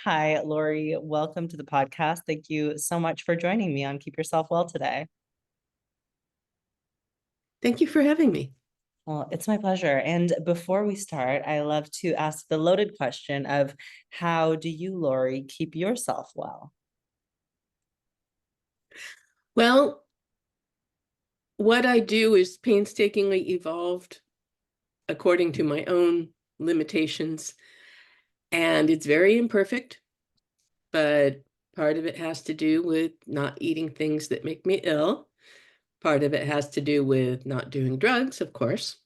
Hi, Lori. Welcome to the podcast. Thank you so much for joining me on Keep Yourself Well today. Thank you for having me. Well, it's my pleasure. And before we start, I love to ask the loaded question of how do you, Lori, keep yourself well? Well, what I do is painstakingly evolved according to my own limitations, and it's very imperfect, but part of it has to do with not eating things that make me ill. Part of it has to do with not doing drugs, of course,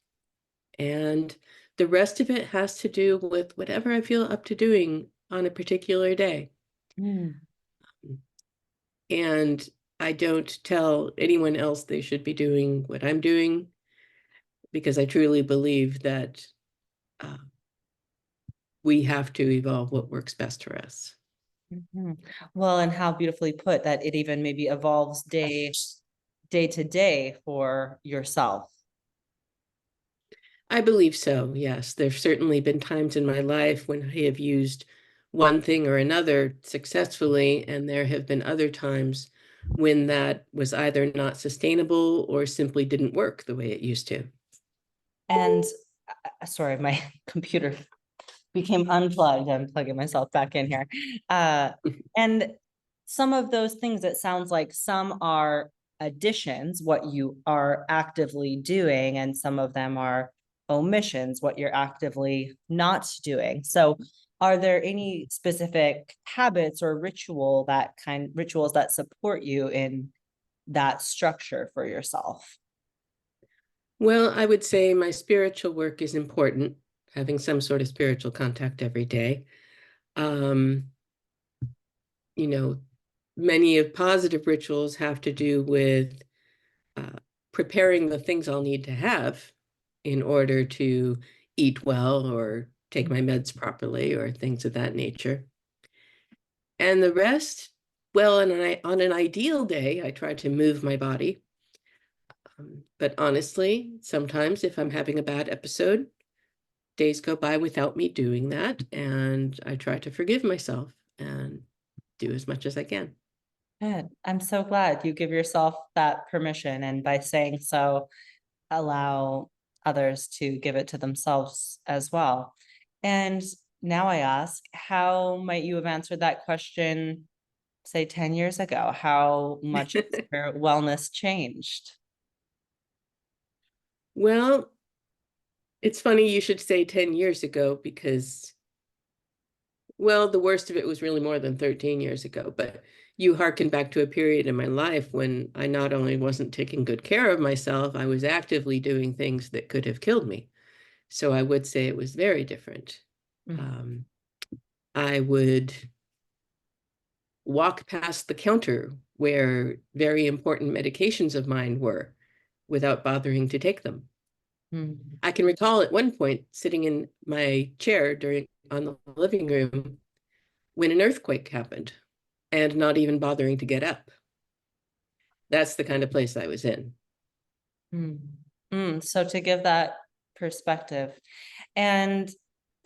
and the rest of it has to do with whatever I feel up to doing on a particular day. Mm. And I don't tell anyone else they should be doing what I'm doing because I truly believe that uh, we have to evolve what works best for us. Mhm. Well, and how beautifully put that it even maybe evolves day to day for yourself. I believe so, yes. There's certainly been times in my life when I have used one thing or another successfully, and there have been other times when that was either not sustainable or simply didn't work the way it used to. And sorry, my computer became unplugged. I'm plugging myself back in here. And some of those things, it sounds like some are additions, what you are actively doing, and some of them are omissions, what you're actively not doing. So are there any specific habits or rituals that support you in that structure for yourself? Well, I would say my spiritual work is important, having some sort of spiritual contact every day. Um, you know, many of positive rituals have to do with uh, preparing the things I'll need to have in order to eat well or take my meds properly or things of that nature. And the rest, well, on an ideal day, I try to move my body. But honestly, sometimes if I'm having a bad episode, days go by without me doing that. And I try to forgive myself and do as much as I can. Good. I'm so glad you give yourself that permission. And by saying so, allow others to give it to themselves as well. And now I ask, how might you have answered that question, say 10 years ago? How much has your wellness changed? Well, it's funny you should say 10 years ago because, well, the worst of it was really more than 13 years ago. But you hearken back to a period in my life when I not only wasn't taking good care of myself, I was actively doing things that could have killed me. So I would say it was very different. Mm. Um, I would walk past the counter where very important medications of mine were without bothering to take them. Mm. I can recall at one point sitting in my chair during on the living room when an earthquake happened and not even bothering to get up. That's the kind of place I was in. Mm. So to give that perspective, and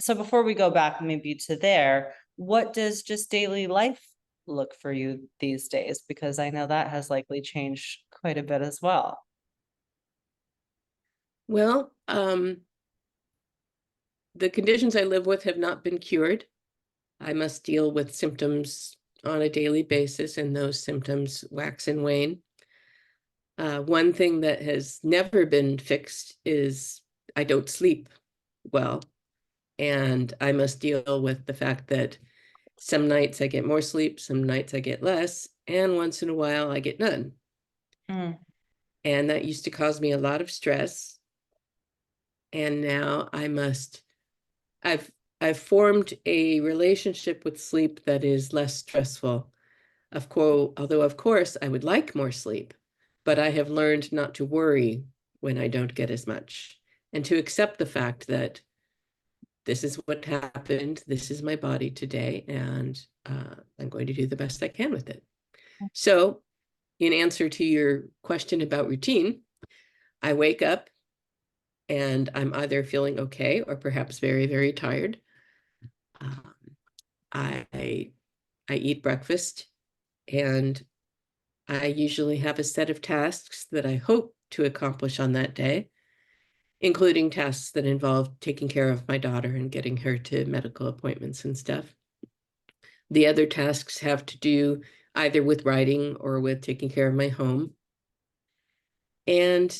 so before we go back maybe to there, what does just daily life look for you these days? Because I know that has likely changed quite a bit as well. Well, the conditions I live with have not been cured. I must deal with symptoms on a daily basis, and those symptoms wax and wane. One thing that has never been fixed is I don't sleep well, and I must deal with the fact that some nights I get more sleep, some nights I get less, and once in a while I get none. Mm. And that used to cause me a lot of stress. And now I've I've formed a relationship with sleep that is less stressful. Although of course I would like more sleep, but I have learned not to worry when I don't get as much and to accept the fact that this is what happened, this is my body today, and I'm going to do the best I can with it. So, in answer to your question about routine, I wake up and I'm either feeling okay or perhaps very, very tired. Um, I eat breakfast, and I usually have a set of tasks that I hope to accomplish on that day, including tasks that involve taking care of my daughter and getting her to medical appointments and stuff. The other tasks have to do either with writing or with taking care of my home. And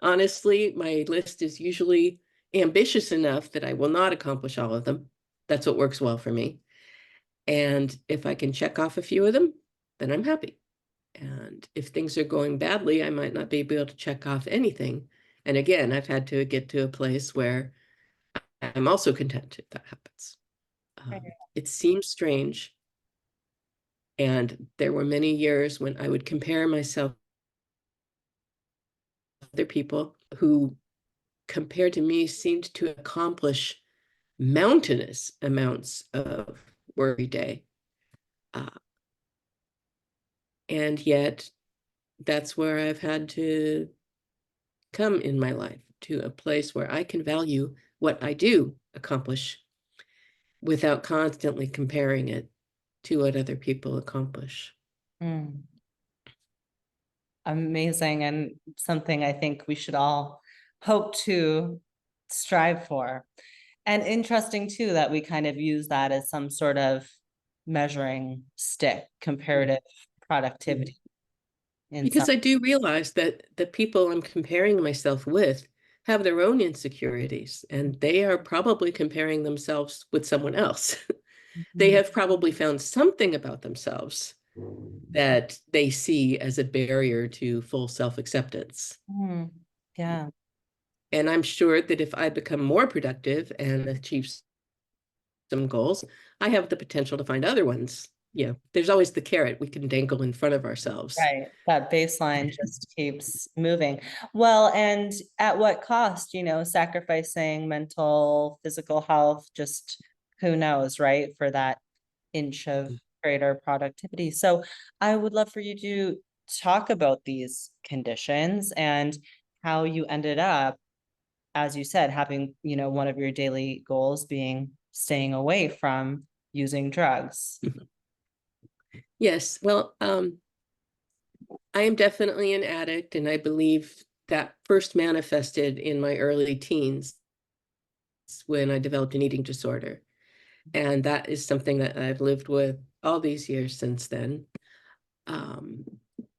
honestly, my list is usually ambitious enough that I will not accomplish all of them. That's what works well for me. And if I can check off a few of them, then I'm happy. And if things are going badly, I might not be able to check off anything. And again, I've had to get to a place where I'm also content if that happens. It seems strange. And there were many years when I would compare myself to other people who, compared to me, seemed to accomplish mountainous amounts of work every day. And yet, that's where I've had to come in my life, to a place where I can value what I do accomplish without constantly comparing it to what other people accomplish. Mm. Amazing, and something I think we should all hope to strive for. And interesting too, that we kind of use that as some sort of measuring stick, comparative productivity in some. Because I do realize that the people I'm comparing myself with have their own insecurities, and they are probably comparing themselves with someone else. They have probably found something about themselves that they see as a barrier to full self-acceptance. Yeah. And I'm sure that if I become more productive and achieve some goals, I have the potential to find other ones. Yeah, there's always the carrot we can dangle in front of ourselves. Right. That baseline just keeps moving. Well, and at what cost, sacrificing mental, physical health, just who knows, right? For that inch of greater productivity. So I would love for you to talk about these conditions and how you ended up, as you said, having, one of your daily goals being staying away from using drugs. Yes, well, I am definitely an addict, and I believe that first manifested in my early teens when I developed an eating disorder. And that is something that I've lived with all these years since then. Um,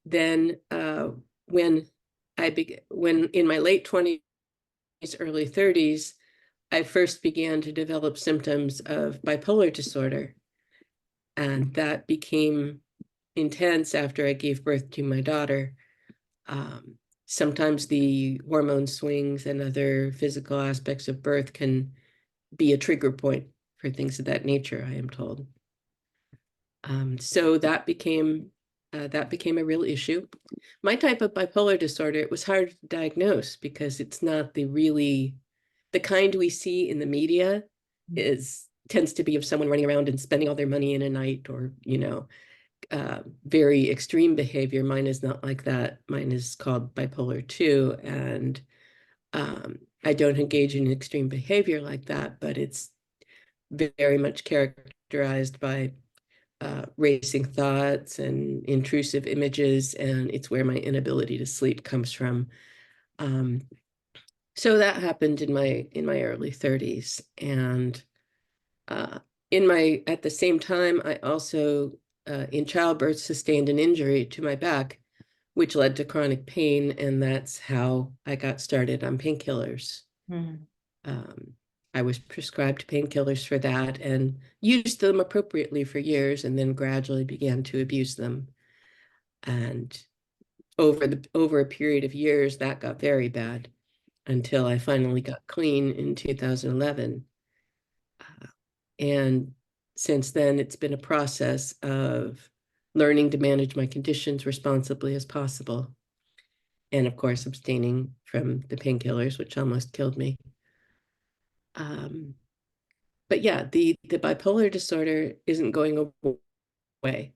then when when in my late 20s, early 30s, I first began to develop symptoms of bipolar disorder. And that became intense after I gave birth to my daughter. Sometimes the hormone swings and other physical aspects of birth can be a trigger point for things of that nature, I am told. So that became a real issue. My type of bipolar disorder, it was hard to diagnose because it's not the kind we see in the media tends to be of someone running around and spending all their money in a night, or very extreme behavior. Mine is not like that. Mine is called bipolar 2, and I don't engage in extreme behavior like that, but it's very much characterized by racing thoughts and intrusive images, and it's where my inability to sleep comes from. So that happened in my early 30s, and at the same time, I also in childbirth sustained an injury to my back, which led to chronic pain, and that's how I got started on painkillers. I was prescribed painkillers for that and used them appropriately for years, and then gradually began to abuse them. And over a period of years, that got very bad until I finally got clean in 2011. And since then, it's been a process of learning to manage my conditions responsibly as possible. And of course, abstaining from the painkillers, which almost killed me. But yeah, the bipolar disorder isn't going away.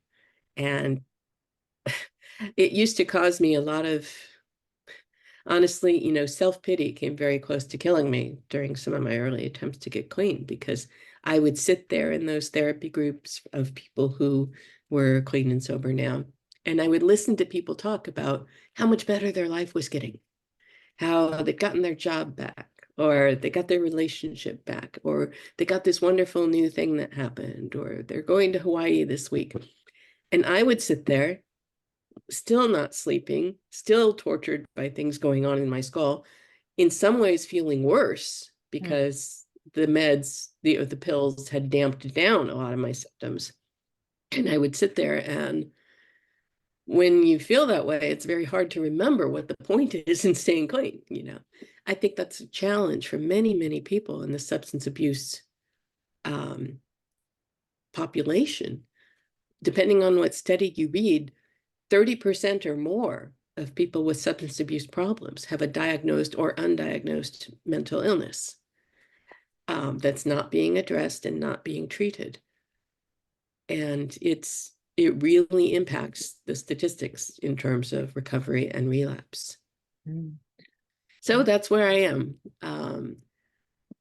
And it used to cause me a lot of, honestly, self-pity came very close to killing me during some of my early attempts to get clean, because I would sit there in those therapy groups of people who were clean and sober now, and I would listen to people talk about how much better their life was getting, how they'd gotten their job back, or they got their relationship back, or they got this wonderful new thing that happened, or they're going to Hawaii this week. And I would sit there, still not sleeping, still tortured by things going on in my skull, in some ways feeling worse because the meds, the pills had damped down a lot of my symptoms. And I would sit there, and when you feel that way, it's very hard to remember what the point is in staying clean, you know. I think that's a challenge for many, many people in the substance abuse population. Depending on what study you read, 30% or more of people with substance abuse problems have a diagnosed or undiagnosed mental illness that's not being addressed and not being treated. And it really impacts the statistics in terms of recovery and relapse. So that's where I am.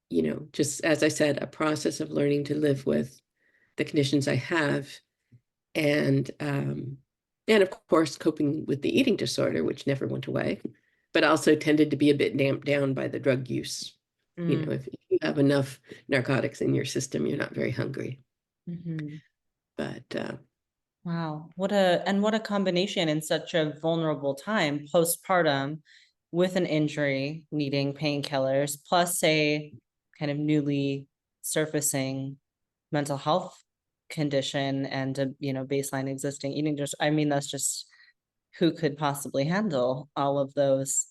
You know, just as I said, a process of learning to live with the conditions I have, and of course coping with the eating disorder, which never went away, but also tended to be a bit damped down by the drug use. You know, if you have enough narcotics in your system, you're not very hungry. But wow, what a combination in such a vulnerable time, postpartum, with an injury, needing painkillers, plus a kind of newly surfacing mental health condition and a, you know, baseline existing eating disorder. I mean, that's just, who could possibly handle all of those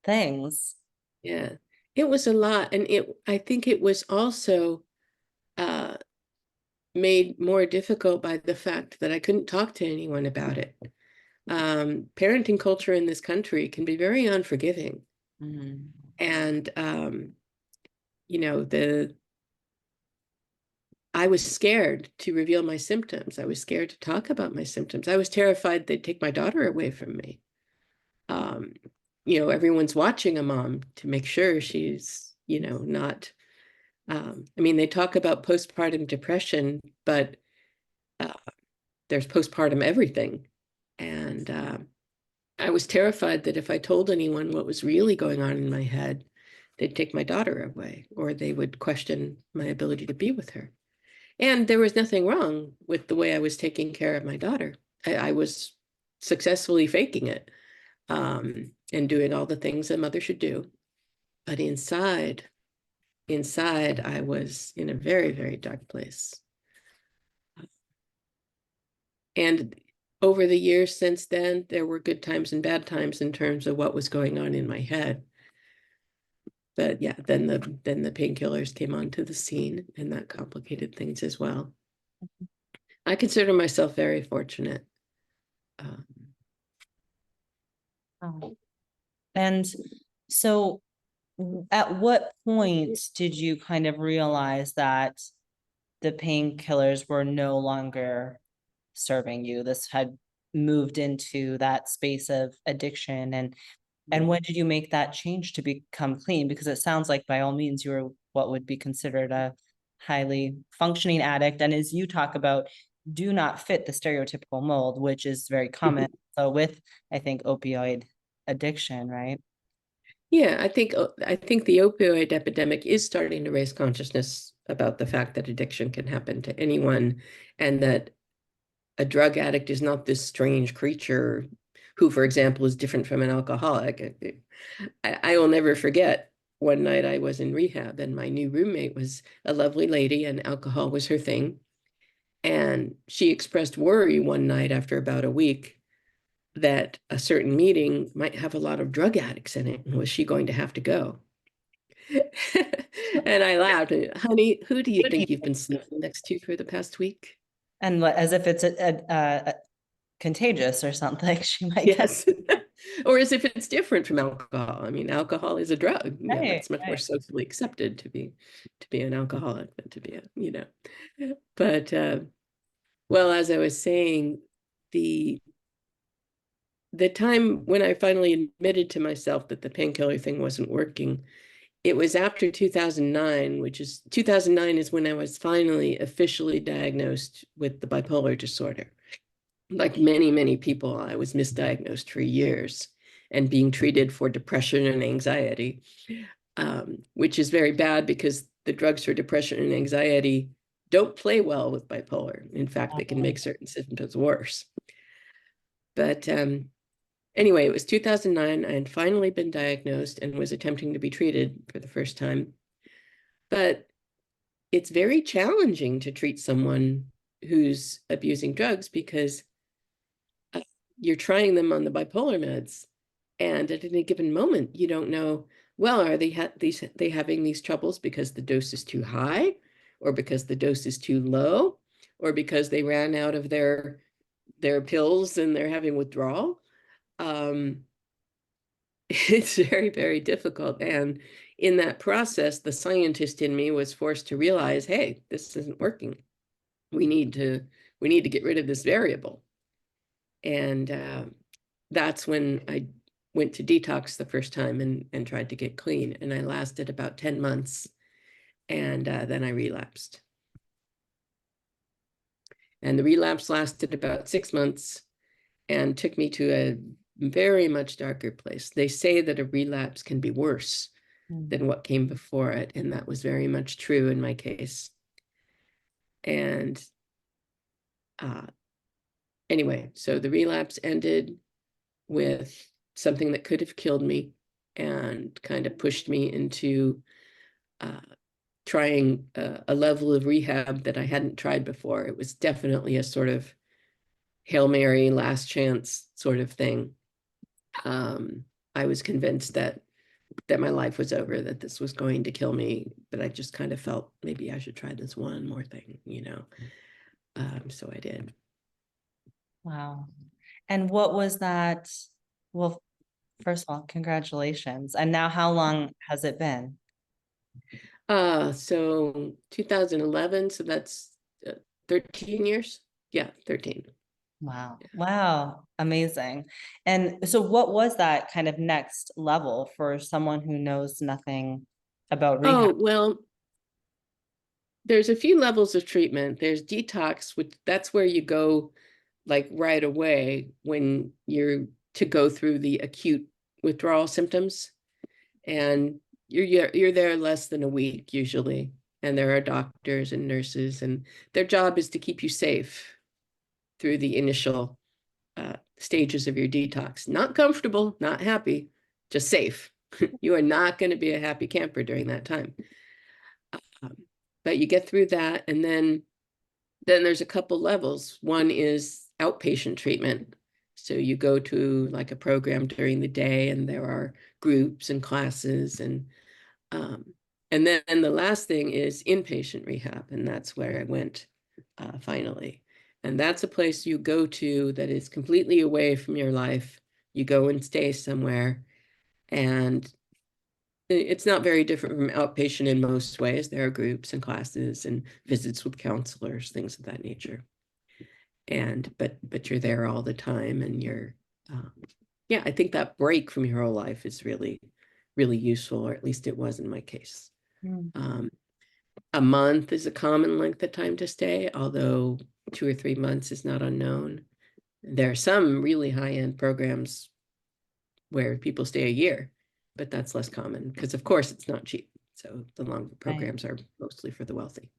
things? yeah, it was a lot. And I think it was also made more difficult by the fact that I couldn't talk to anyone about it. Parenting culture in this country can be very unforgiving. And, you know, I was scared to reveal my symptoms. I was scared to talk about my symptoms. I was terrified they'd take my daughter away from me. You know, everyone's watching a mom to make sure she's, you know, not, I mean, they talk about postpartum depression, but there's postpartum everything. And I was terrified that if I told anyone what was really going on in my head, they'd take my daughter away, or they would question my ability to be with her. And there was nothing wrong with the way I was taking care of my daughter. I was successfully faking it and doing all the things a mother should do. But inside, I was in a very, very dark place. And over the years since then, there were good times and bad times in terms of what was going on in my head. But yeah, then the painkillers came onto the scene, and that complicated things as well. I consider myself very fortunate. And so at what point did you kind of realize that the painkillers were no longer serving you? This had moved into that space of addiction, and when did you make that change to become clean? Because it sounds like by all means you were what would be considered a highly functioning addict, and as you talk about, do not fit the stereotypical mold, which is very common. So with, I think, opioid addiction, right? Yeah, I think the opioid epidemic is starting to raise consciousness about the fact that addiction can happen to anyone, and that a drug addict is not this strange creature who, for example, is different from an alcoholic. I will never forget one night I was in rehab, and my new roommate was a lovely lady, and alcohol was her thing. And she expressed worry one night after about a week that a certain meeting might have a lot of drug addicts in it, and was she going to have to go? And I laughed. Honey, who do you think you've been sleeping next to for the past week? And as if it's a contagious or something, she might get. Yes. Or as if it's different from alcohol. I mean, alcohol is a drug. You know, Right, it's much more right. socially accepted to be an alcoholic than to be a, you know. But well, as I was saying, the time when I finally admitted to myself that the painkiller thing wasn't working, it was after 2009, which is 2009 is when I was finally officially diagnosed with the bipolar disorder. Like many, many people, I was misdiagnosed for years and being treated for depression and anxiety, which is very bad because the drugs for depression and anxiety don't play well with bipolar. In fact, they can make certain symptoms worse. But anyway, it was 2009. I had finally been diagnosed and was attempting to be treated for the first time. But it's very challenging to treat someone who's abusing drugs because you're trying them on the bipolar meds, and at any given moment, you don't know, well, are they having these troubles because the dose is too high, or because the dose is too low, or because they ran out of their pills and they're having withdrawal. It's very, very difficult. And in that process, the scientist in me was forced to realize, hey, this isn't working. We need to get rid of this variable. And that's when I went to detox the first time and tried to get clean. And I lasted about 10 months. And then I relapsed. And the relapse lasted about 6 months and took me to a very much darker place. They say that a relapse can be worse than what came before it. And that was very much true in my case. And anyway, so the relapse ended with something that could have killed me and kind of pushed me into trying a level of rehab that I hadn't tried before. It was definitely a sort of Hail Mary, last chance sort of thing. I was convinced that my life was over, that this was going to kill me, but I just kind of felt maybe I should try this one more thing, you know. So I did. Wow. And what was that? Well, first of all, congratulations. And now how long has it been? So 2011, so that's 13 years. Yeah, 13. Wow. Wow. Amazing. And so what was that kind of next level for someone who knows nothing about rehab? Oh, well, there's a few levels of treatment. There's detox, which that's where you go like right away when you're to go through the acute withdrawal symptoms. And you're there less than a week usually. And there are doctors and nurses, and their job is to keep you safe through the initial stages of your detox. Not comfortable, not happy, just safe. You are not going to be a happy camper during that time. But you get through that, and then there's a couple levels. One is outpatient treatment. So you go to like a program during the day, and there are groups and classes, and then the last thing is inpatient rehab, and that's where I went finally. And that's a place you go to that is completely away from your life. You go and stay somewhere, and it's not very different from outpatient in most ways. There are groups and classes and visits with counselors, things of that nature. And but you're there all the time, and you're yeah, I think that break from your whole life is really, really useful, or at least it was in my case. A month is a common length of time to stay, although 2 or 3 months is not unknown. There are some really high-end programs where people stay a year, but that's less common because, of course, it's not cheap. So the longer programs are mostly for the wealthy.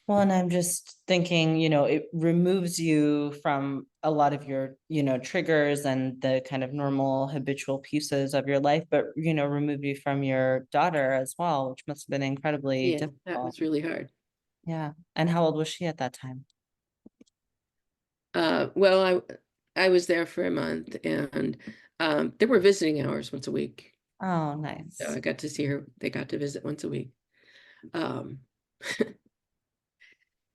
Well, and I'm just thinking, it removes you from a lot of your, triggers and the kind of normal habitual pieces of your life, but, remove you from your daughter as well, which must have been incredibly Yeah, difficult. that was really hard. Yeah. And how old was she at that time? Well, I was there for a month, and there were visiting hours once a week. Oh, nice. So I got to see her. They got to visit once a week.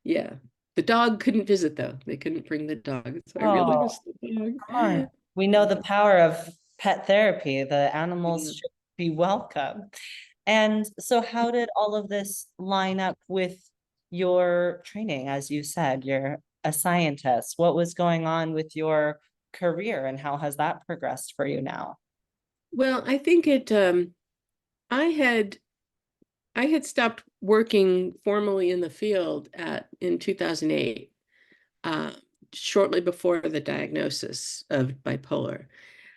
Yeah. The dog couldn't visit though. They couldn't bring the dog. So I really miss the dog. We know the power of pet therapy. The animals should be welcome. And so how did all of this line up with your training? As you said, you're a scientist. What was going on with your career, and how has that progressed for you now? Well, I think I had I had stopped working formally in the field in 2008, uh, shortly before the diagnosis of bipolar.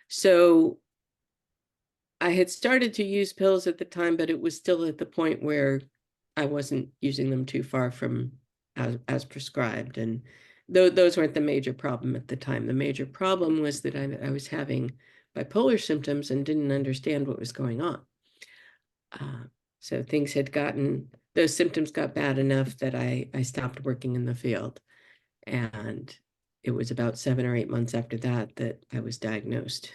So I had started to use pills at the time, but it was still at the point where I wasn't using them too far from as prescribed. And those weren't the major problem at the time. The major problem was that I was having bipolar symptoms and didn't understand what was going on. So those symptoms got bad enough that I stopped working in the field. And it was about 7 or 8 months after that that I was diagnosed.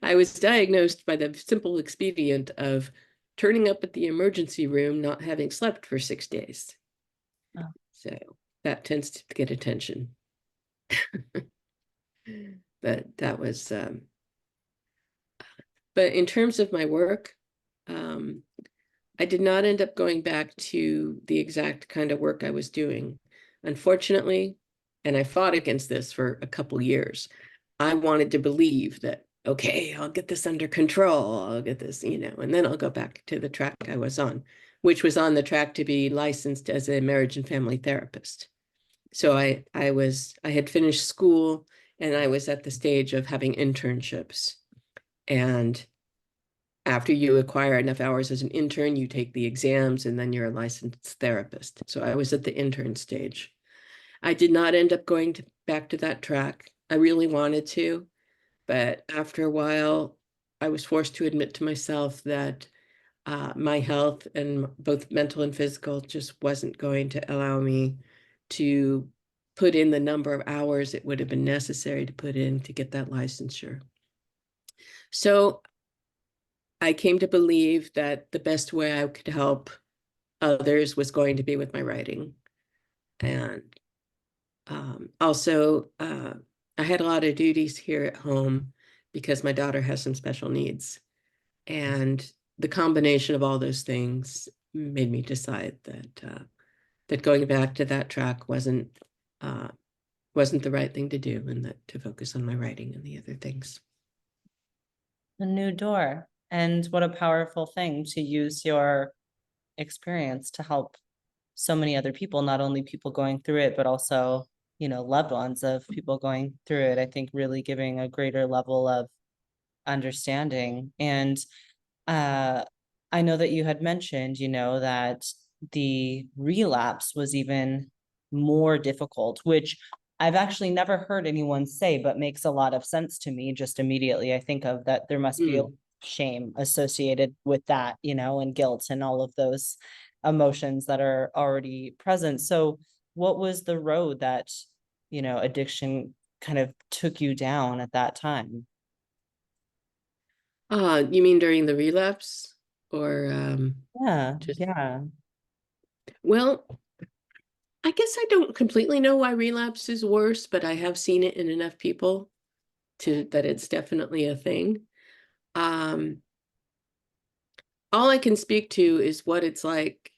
I was diagnosed by the simple expedient of turning up at the emergency room, not having slept for 6 days. Oh. So that tends to get attention. But that was, but in terms of my work, I did not end up going back to the exact kind of work I was doing. Unfortunately, and I fought against this for a couple years. I wanted to believe that, okay, I'll get this under control. I'll get this, and then I'll go back to the track I was on, which was on the track to be licensed as a marriage and family therapist. So I had finished school and I was at the stage of having internships. And after you acquire enough hours as an intern, you take the exams and then you're a licensed therapist. So I was at the intern stage. I did not end up going back to that track. I really wanted to, but after a while, I was forced to admit to myself that my health, and both mental and physical, just wasn't going to allow me to put in the number of hours it would have been necessary to put in to get that licensure. So I came to believe that the best way I could help others was going to be with my writing. And also, I had a lot of duties here at home because my daughter has some special needs. And the combination of all those things made me decide that going back to that track wasn't the right thing to do, and that to focus on my writing and the other things. A new door. And what a powerful thing to use your experience to help so many other people, not only people going through it, but also, loved ones of people going through it. I think really giving a greater level of understanding. And I know that you had mentioned, that the relapse was even more difficult, which I've actually never heard anyone say, but makes a lot of sense to me. Just immediately, I think of that there must be a shame associated with that, and guilt and all of those emotions that are already present. So what was the road that, addiction kind of took you down at that time? You mean during the relapse, or Yeah, just? yeah. Well, I guess I don't completely know why relapse is worse, but I have seen it in enough people that it's definitely a thing. All I can speak to is what it's like,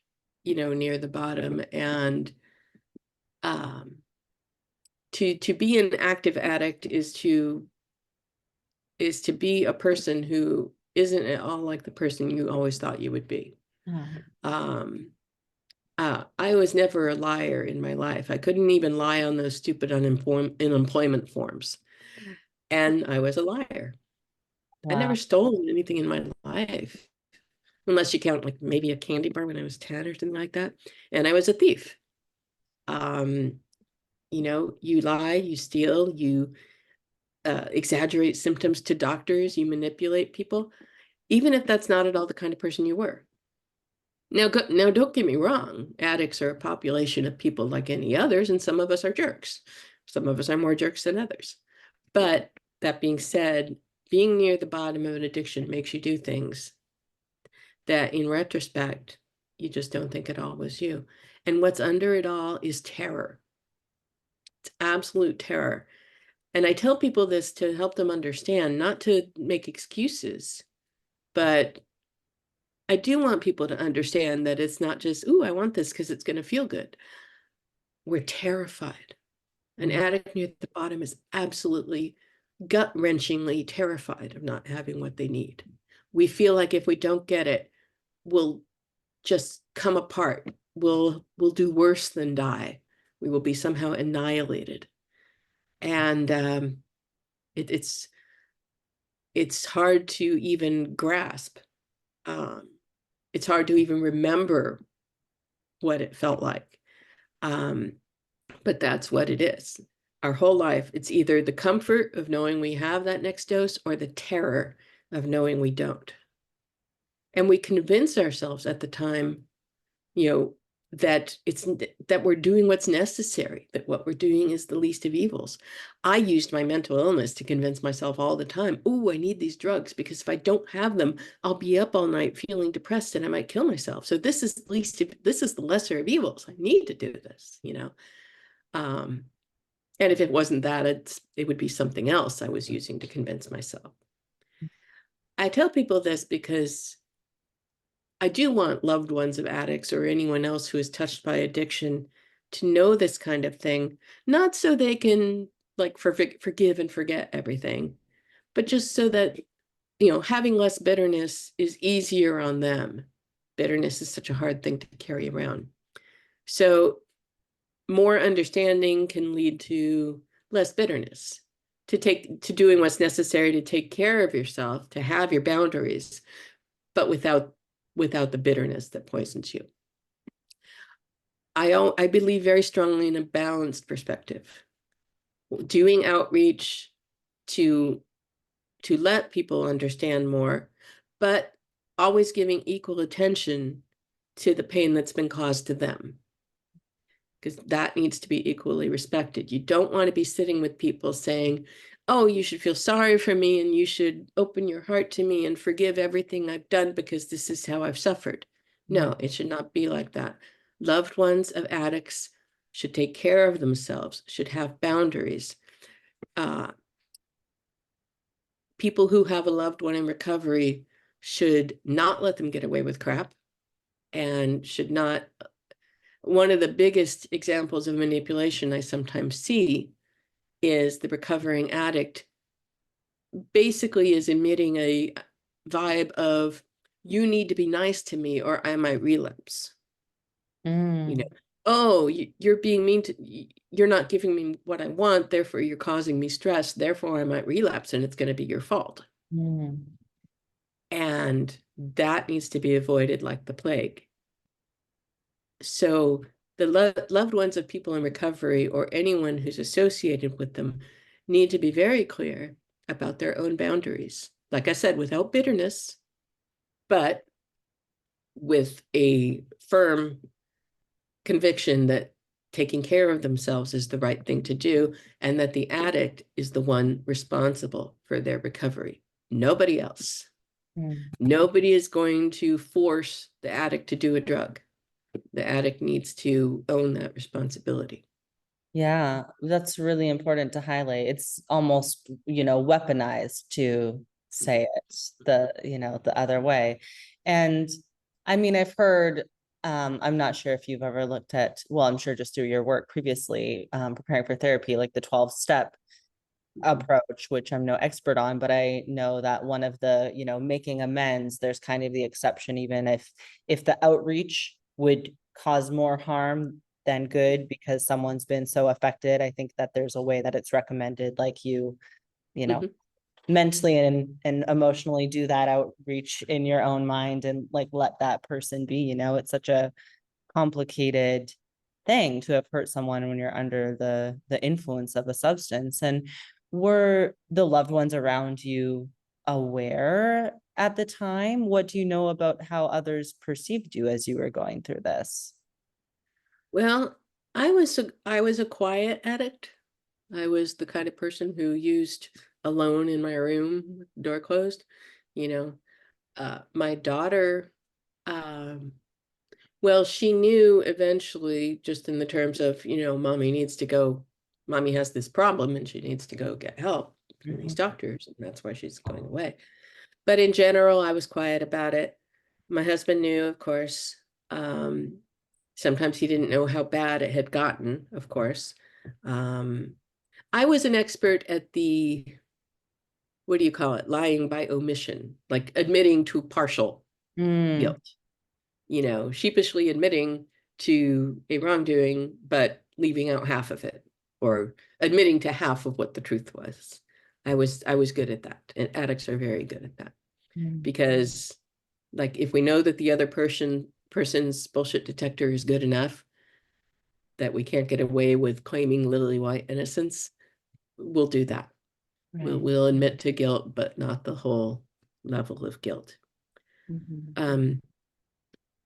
near the bottom, and to be an active addict is to be a person who isn't at all like the person you always thought you would be. I was never a liar in my life. I couldn't even lie on those stupid unemployment forms. And I was a liar. I never Wow. stolen anything in my life, unless you count like maybe a candy bar when I was 10 or something like that. And I was a thief. You lie, you steal, you exaggerate symptoms to doctors, you manipulate people, even if that's not at all the kind of person you were. Now, don't get me wrong. Addicts are a population of people like any others, and some of us are jerks. Some of us are more jerks than others. But that being said, being near the bottom of an addiction makes you do things that, in retrospect, you just don't think it all was you. And what's under it all is terror. It's absolute terror. And I tell people this to help them understand, not to make excuses, but I do want people to understand that it's not just, ooh, I want this because it's going to feel good. We're terrified. An addict near the bottom is absolutely gut-wrenchingly terrified of not having what they need. We feel like if we don't get it, we'll just come apart. We'll do worse than die. We will be somehow annihilated. And it's hard to even grasp. It's hard to even remember what it felt like. But that's what it is. Our whole life, it's either the comfort of knowing we have that next dose or the terror of knowing we don't. And we convince ourselves at the time, that that we're doing what's necessary, that what we're doing is the least of evils. I used my mental illness to convince myself all the time, oh, I need these drugs because if I don't have them, I'll be up all night feeling depressed and I might kill myself. So this is the lesser of evils. I need to do this, and if it wasn't that, it would be something else I was using to convince myself. I tell people this because I do want loved ones of addicts or anyone else who is touched by addiction to know this kind of thing, not so they can like forgive and forget everything, but just so that, having less bitterness is easier on them. Bitterness is such a hard thing to carry around. So more understanding can lead to less bitterness, to doing what's necessary to take care of yourself, to have your boundaries, but without the bitterness that poisons you. I believe very strongly in a balanced perspective. Doing outreach to let people understand more, but always giving equal attention to the pain that's been caused to them, because that needs to be equally respected. You don't want to be sitting with people saying, oh, you should feel sorry for me and you should open your heart to me and forgive everything I've done because this is how I've suffered. No, it should not be like that. Loved ones of addicts should take care of themselves, should have boundaries. People who have a loved one in recovery should not let them get away with crap, and should not. One of the biggest examples of manipulation I sometimes see is the recovering addict basically is emitting a vibe of, you need to be nice to me or I might relapse. Oh, you're being mean to, you're not giving me what I want, therefore you're causing me stress, therefore I might relapse and it's going to be your fault. And that needs to be avoided like the plague. So the loved ones of people in recovery or anyone who's associated with them need to be very clear about their own boundaries. Like I said, without bitterness, but with a firm conviction that taking care of themselves is the right thing to do, and that the addict is the one responsible for their recovery. Nobody else. Nobody is going to force the addict to do a drug. The addict needs to own that responsibility. Yeah, that's really important to highlight. It's almost, weaponized to say it the other way. And I mean, I've heard, I'm not sure if you've ever looked at, well, I'm sure just through your work previously, preparing for therapy, like the 12-step approach, which I'm no expert on, but I know that one of the, making amends, there's kind of the exception, even if the outreach would cause more harm than good because someone's been so affected. I think that there's a way that it's recommended, like you know, mentally and emotionally do that outreach in your own mind and like let that person be. It's such a complicated thing to have hurt someone when you're under the influence of a substance. And were the loved ones around you aware at the time? What do you know about how others perceived you as you were going through this? Well, I was a quiet addict. I was the kind of person who used alone in my room, door closed. My daughter, well, she knew eventually, just in the terms of, mommy has this problem and she needs to go get help from these doctors, and that's why she's going away. But in general, I was quiet about it. My husband knew, of course. Sometimes he didn't know how bad it had gotten, of course. I was an expert at the, what do you call it? Lying by omission, like admitting to partial guilt. sheepishly admitting to a wrongdoing, but leaving out half of it, or admitting to half of what the truth was. I was good at that, and addicts are very good at that, because like if we know that the other person's bullshit detector is good enough that we can't get away with claiming lily white innocence, we'll do that. Right. We'll admit to guilt, but not the whole level of guilt.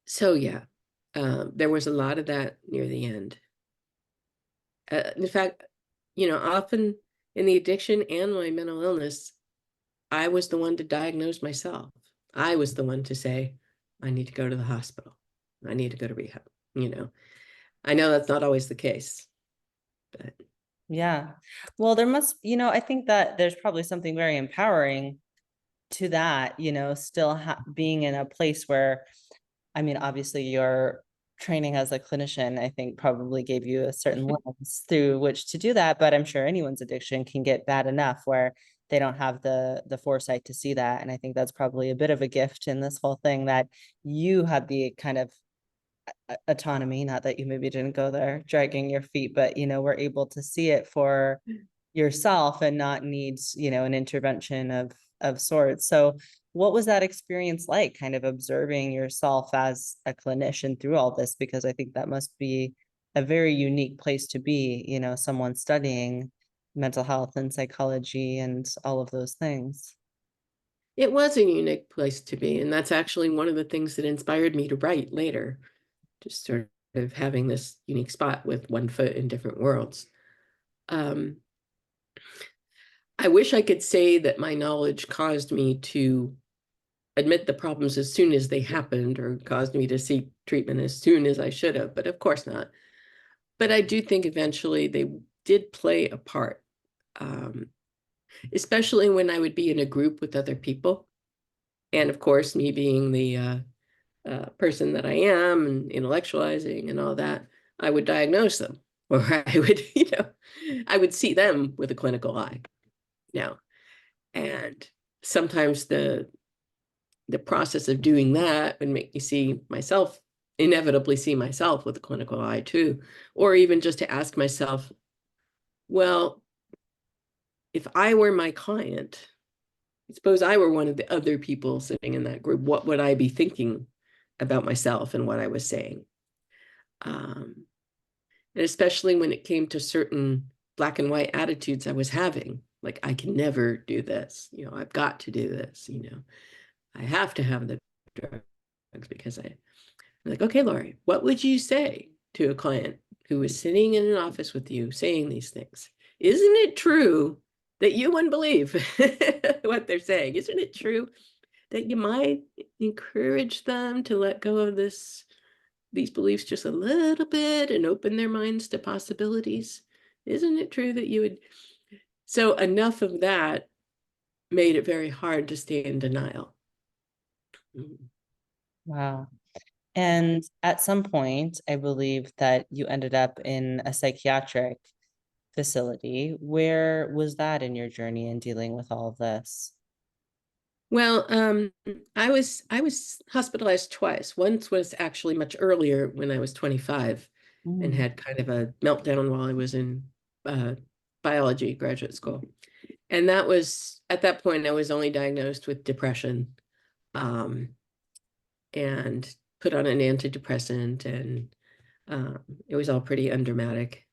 So yeah, there was a lot of that near the end. In fact, often in the addiction and my mental illness, I was the one to diagnose myself. I was the one to say, I need to go to the hospital. I need to go to rehab. I know that's not always the case, but Yeah. Well, there must, I think that there's probably something very empowering to that, still being in a place where, I mean, obviously your training as a clinician, I think probably gave you a certain lens through which to do that, but I'm sure anyone's addiction can get bad enough where they don't have the foresight to see that. And I think that's probably a bit of a gift in this whole thing, that you had the kind of autonomy, not that you maybe didn't go there dragging your feet, but were able to see it for yourself and not need an intervention of sorts. So what was that experience like, kind of observing yourself as a clinician through all this? Because I think that must be a very unique place to be, someone studying mental health and psychology and all of those things. it was a unique place to be. And that's actually one of the things that inspired me to write later, just sort of having this unique spot with one foot in different worlds. I wish I could say that my knowledge caused me to admit the problems as soon as they happened, or caused me to seek treatment as soon as I should have, but of course not. But I do think eventually they did play a part, especially when I would be in a group with other people. And of course, me being the person that I am, and intellectualizing and all that, I would diagnose them, or I would, I would see them with a clinical eye now. And sometimes the process of doing that would make me inevitably see myself with a clinical eye too, or even just to ask myself, well, if I were my client, suppose I were one of the other people sitting in that group, what would I be thinking about myself and what I was saying? And especially when it came to certain black and white attitudes I was having, like, I can never do this, I've got to do this, I have to have the drugs because I'm like, okay, Lori, what would you say to a client who is sitting in an office with you saying these things? Isn't it true that you wouldn't believe what they're saying? Isn't it true that you might encourage them to let go of these beliefs just a little bit and open their minds to possibilities? Isn't it true that you would? So enough of that made it very hard to stay in denial. Wow. And at some point, I believe that you ended up in a psychiatric facility. Where was that in your journey in dealing with all of this? Well, I was hospitalized twice. Once was actually much earlier when I was 25 and Mm. had kind of a meltdown while I was in biology graduate school. And that was, at that point, I was only diagnosed with depression, and put on an antidepressant, and it was all pretty undramatic.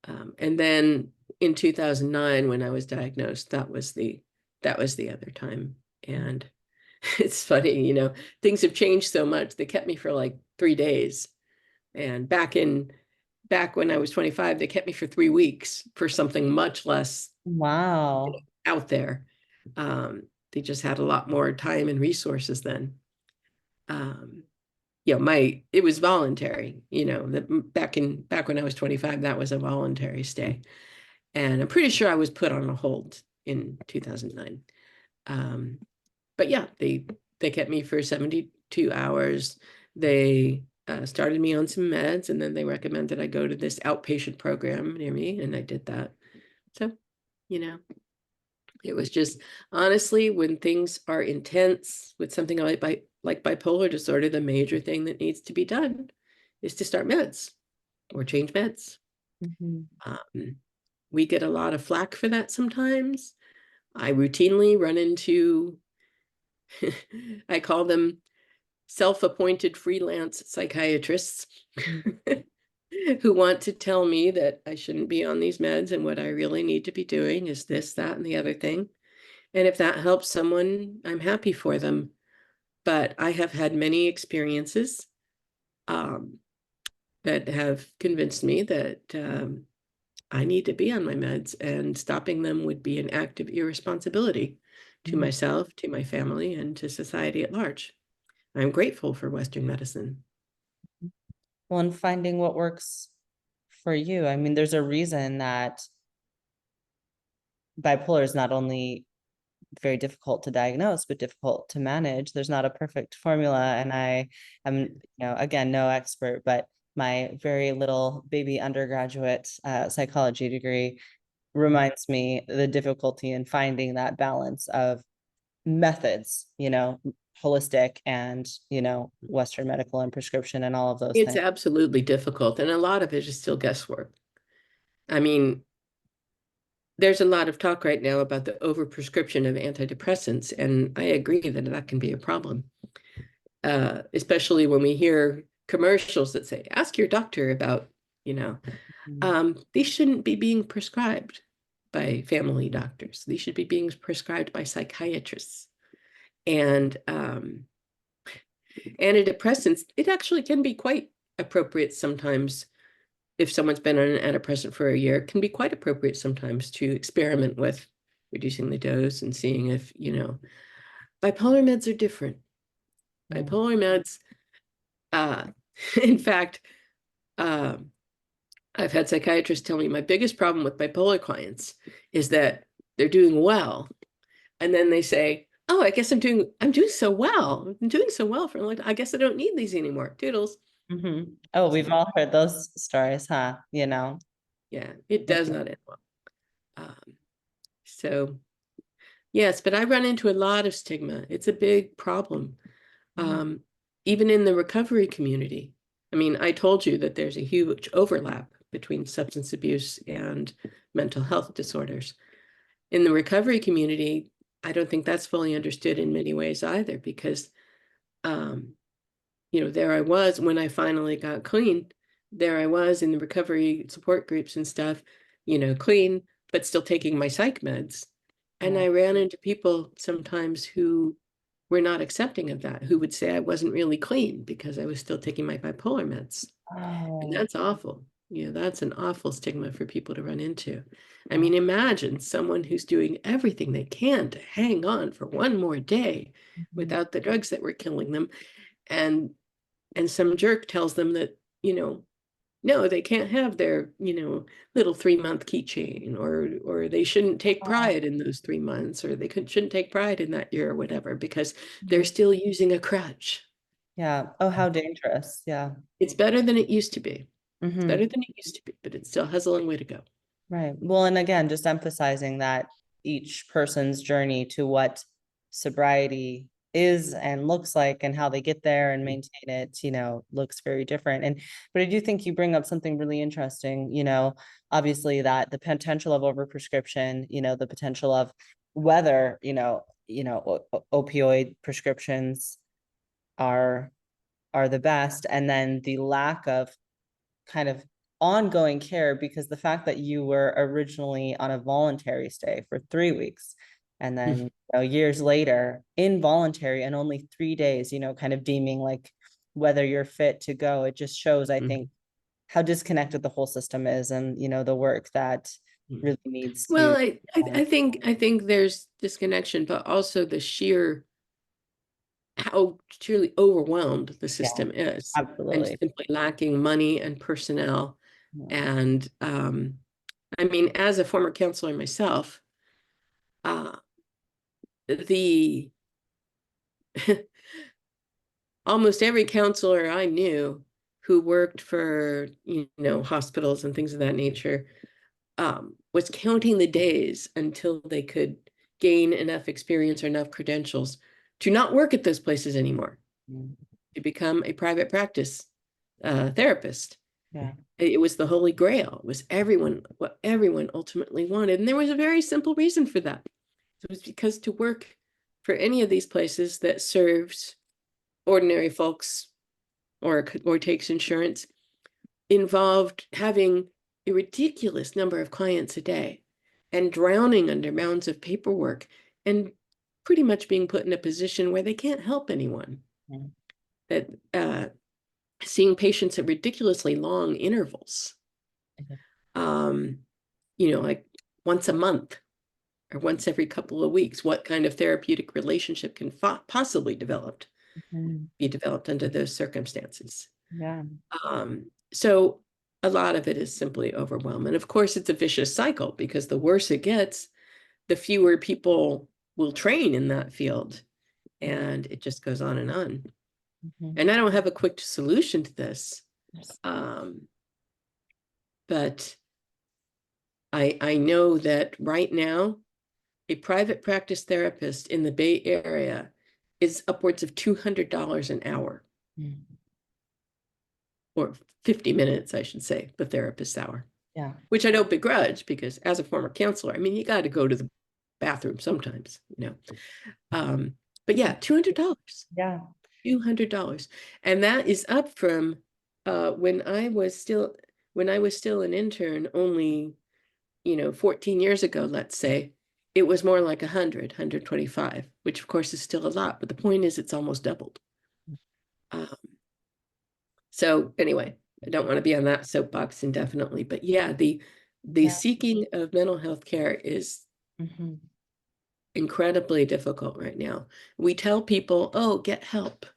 And then in 2009, when I was diagnosed, that was the other time. And it's funny, things have changed so much. They kept me for like 3 days. And back when I was 25, they kept me for 3 weeks for something much less Wow. out there. They just had a lot more time and resources then. It was voluntary, back when I was 25, that was a voluntary stay. And I'm pretty sure I was put on a hold in 2009. But yeah, they kept me for 72 hours. They started me on some meds, and then they recommended I go to this outpatient program near me, and I did that. So, It was just, honestly, when things are intense with something like bipolar disorder, the major thing that needs to be done is to start meds or change meds. Mhm. We get a lot of flack for that sometimes. I routinely run into, I call them self-appointed freelance psychiatrists who want to tell me that I shouldn't be on these meds and what I really need to be doing is this, that, and the other thing. And if that helps someone, I'm happy for them. But I have had many experiences um, that have convinced me that I need to be on my meds, and stopping them would be an act of irresponsibility to Mhm. myself, to my family, and to society at large. I'm grateful for Western medicine. Well, and finding what works for you. I mean, there's a reason that bipolar is not only very difficult to diagnose, but difficult to manage. There's not a perfect formula. And I am, again, no expert, but my very little baby undergraduate psychology degree reminds me the difficulty in finding that balance of methods, holistic and, Western medical and prescription and all of those It's things. absolutely difficult, and a lot of it is still guesswork. I mean, there's a lot of talk right now about the overprescription of antidepressants, and I agree that that can be a problem, especially when we hear commercials that say, ask your doctor about, these shouldn't be being prescribed by family doctors. These should be being prescribed by psychiatrists. And antidepressants, it actually can be quite appropriate sometimes. If someone's been on an antidepressant for a year, it can be quite appropriate sometimes to experiment with reducing the dose and seeing if, bipolar meds are different. Bipolar meds, uh, in fact, uh, I've had psychiatrists tell me my biggest problem with bipolar clients is that they're doing well. And then they say, oh, I guess I'm doing so well. I'm doing so well for like, I guess I don't need these anymore. Toodles. Mm-hmm. Oh, we've So, all heard those stories, huh? yeah, it does not end well. So yes, but I run into a lot of stigma. It's a big problem. Mhm. Um, even in the recovery community. I mean, I told you that there's a huge overlap between substance abuse and mental health disorders. In the recovery community, I don't think that's fully understood in many ways either, because, um, there I was when I finally got clean. There I was in the recovery support groups and stuff, clean, but still taking my psych meds. And Yeah. I ran into people sometimes who were not accepting of that, who would say I wasn't really clean because I was still taking my bipolar meds. And Oh, that's awful. That's an awful stigma for people to run into. I yeah. mean, imagine someone who's doing everything they can to hang on for one more day Mhm. without the drugs that were killing them. And some jerk tells them that, no, they can't have their, little 3-month keychain, or they shouldn't take Oh, pride in those 3 months, or they shouldn't take pride in that year or whatever, because they're mhm. still using a crutch. Yeah. Oh, how dangerous. Yeah. It's better than it used to be. It's Hmm. better than it used to be, but it still has a long way to go. Right. Well, and again, just emphasizing that each person's journey to what sobriety is and looks like and how they get there and maintain it, looks very different. But I do think you bring up something really interesting, obviously that the potential of overprescription, the potential of whether, opioid prescriptions are the best, and then the lack of kind of ongoing care, because the fact that you were originally on a voluntary stay for 3 weeks and then years later involuntary and only 3 days, kind of deeming like whether you're fit to go, it just shows, I think, how disconnected the whole system is, and the work that really needs Well, to. I think there's disconnection, but also the sheer how truly overwhelmed the Yeah, system is, and absolutely. simply lacking money and personnel. Yeah. And I mean, as a former counselor myself, uh, the almost every counselor I knew who worked for, hospitals and things of that nature, was counting the days until they could gain enough experience or enough credentials to not work at those places anymore, to become a private practice therapist. Yeah. It was the holy grail. It was what everyone ultimately wanted. And there was a very simple reason for that. It was because to work for any of these places that serves ordinary folks or takes insurance involved having a ridiculous number of clients a day and drowning under mounds of paperwork and pretty much being put in a position where they can't help anyone. Mhm. That seeing patients at ridiculously long intervals, like once a month or once every couple of weeks. What kind of therapeutic relationship can possibly be developed under those circumstances? Yeah. So a lot of it is simply overwhelm. And of course, it's a vicious cycle, because the worse it gets, the fewer people will train in that field. And it just goes on and on. And I don't have a quick solution to this. But I know that right now, a private practice therapist in the Bay Area is upwards of $200 an hour. Or 50 minutes, I should say, the therapist's hour. Yeah. Which I don't begrudge, because as a former counselor, I mean, you got to go to the bathroom sometimes, But yeah, $200. Yeah. $200. And that is up from when I was still an intern only, 14 years ago, let's say. It was more like 100, 125, which of course is still a lot, but the point is it's almost doubled. So anyway, I don't want to be on that soapbox indefinitely, but yeah, the seeking of mental health care is incredibly difficult right now. We tell people, oh, get help.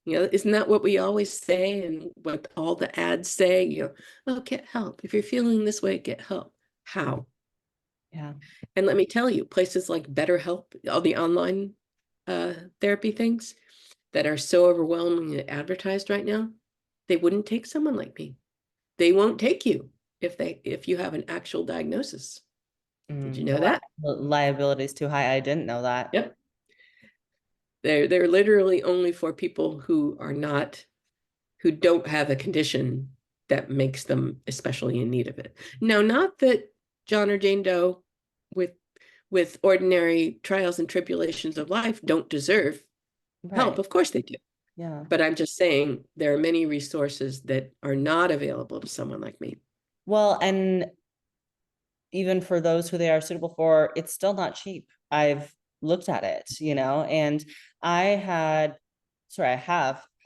Isn't that what we always say, and what all the ads say? Oh, get help. If you're feeling this way, get help. How? Yeah. And let me tell you, places like BetterHelp, all the online therapy things that are so overwhelmingly advertised right now, they wouldn't take someone like me. They won't take you if you have an actual diagnosis. Did you know that? The liability is too high. I didn't know that. Yep. They're literally only for people who don't have a condition that makes them especially in need of it. Now, not that John or Jane Doe with ordinary trials and tribulations of life don't deserve help. Of course they do. Yeah. But I'm just saying there are many resources that are not available to someone like me. Well, and even for those who they are suitable for, it's still not cheap. I've looked at it, and I have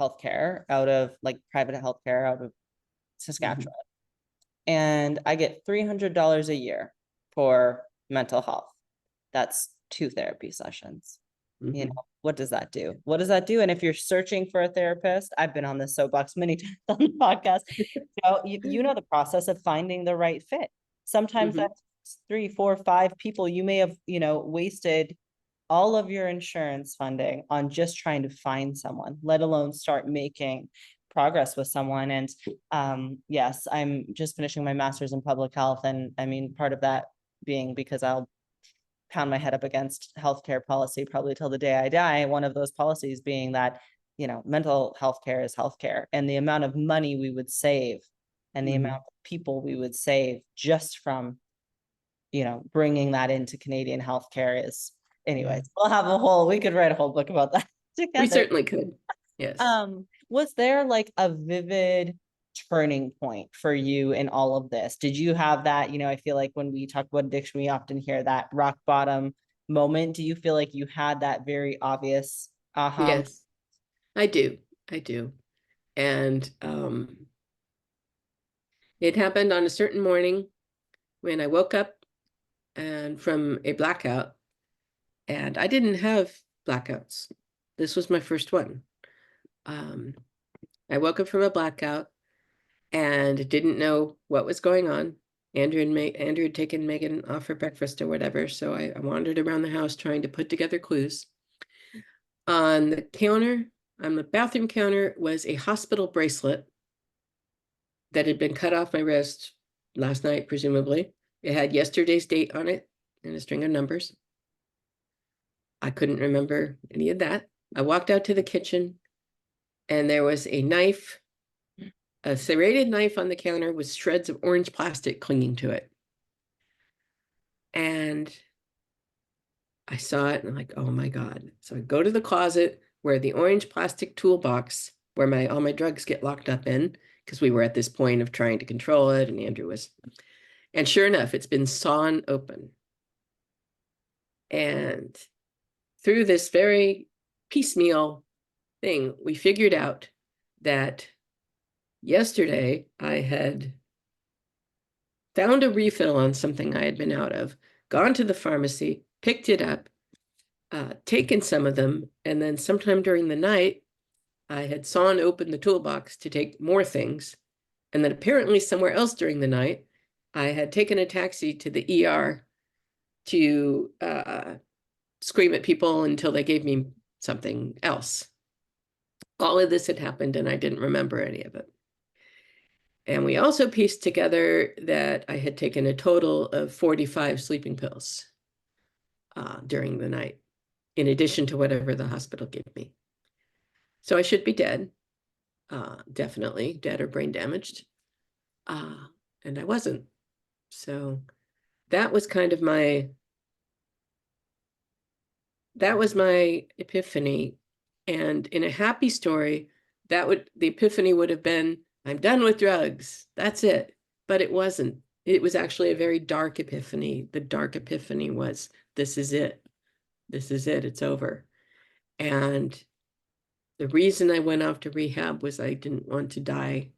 healthcare out of private healthcare out of Saskatchewan. And I get $300 a year for mental health. That's 2 therapy sessions. What does that do? What does that do? And if you're searching for a therapist, I've been on this soapbox many times on the podcast. You know the process of finding the right fit. Sometimes that's 3, 4, 5 people. You may have, wasted all of your insurance funding on just trying to find someone, let alone start making progress with someone. And yes, I'm just finishing my master's in public health. And I mean, part of that being because I'll pound my head up against healthcare policy probably till the day I die. One of those policies being that, mental health care is healthcare, and the amount of money we would save and the amount of people we would save just from, bringing that into Canadian healthcare is, anyways, we could write a whole book about that together. We certainly could. Yes. Was there a vivid turning point for you in all of this? Did you have that, I feel like when we talk about addiction, we often hear that rock bottom moment. Do you feel like you had that very obvious aha? Yes, I do. And it happened on a certain morning when I woke up and from a blackout, and I didn't have blackouts. This was my first one. I woke up from a blackout and didn't know what was going on. Andrew had taken Megan off for breakfast or whatever, so I wandered around the house trying to put together clues. On the bathroom counter, was a hospital bracelet that had been cut off my wrist last night, presumably. It had yesterday's date on it and a string of numbers. I couldn't remember any of that. I walked out to the kitchen and there was a knife, a serrated knife on the counter with shreds of orange plastic clinging to it. And I saw it and I'm like, oh my God. So I go to the closet where the orange plastic toolbox, where all my drugs get locked up in, because we were at this point of trying to control it, and Andrew was. And sure enough, it's been sawn open. And through this very piecemeal thing, we figured out that yesterday I had found a refill on something I had been out of, gone to the pharmacy, picked it up, taken some of them, and then sometime during the night, I had sawn open the toolbox to take more things. And then apparently somewhere else during the night, I had taken a taxi to the ER to scream at people until they gave me something else. All of this had happened and I didn't remember any of it. And we also pieced together that I had taken a total of 45 sleeping pills during the night, in addition to whatever the hospital gave me. So I should be dead, definitely dead or brain damaged. And I wasn't. So that was kind of that was my epiphany. And in a happy story, the epiphany would have been, I'm done with drugs. That's it. But it wasn't. It was actually a very dark epiphany. The dark epiphany was, this is it. This is it. It's over. And the reason I went off to rehab was I didn't want to die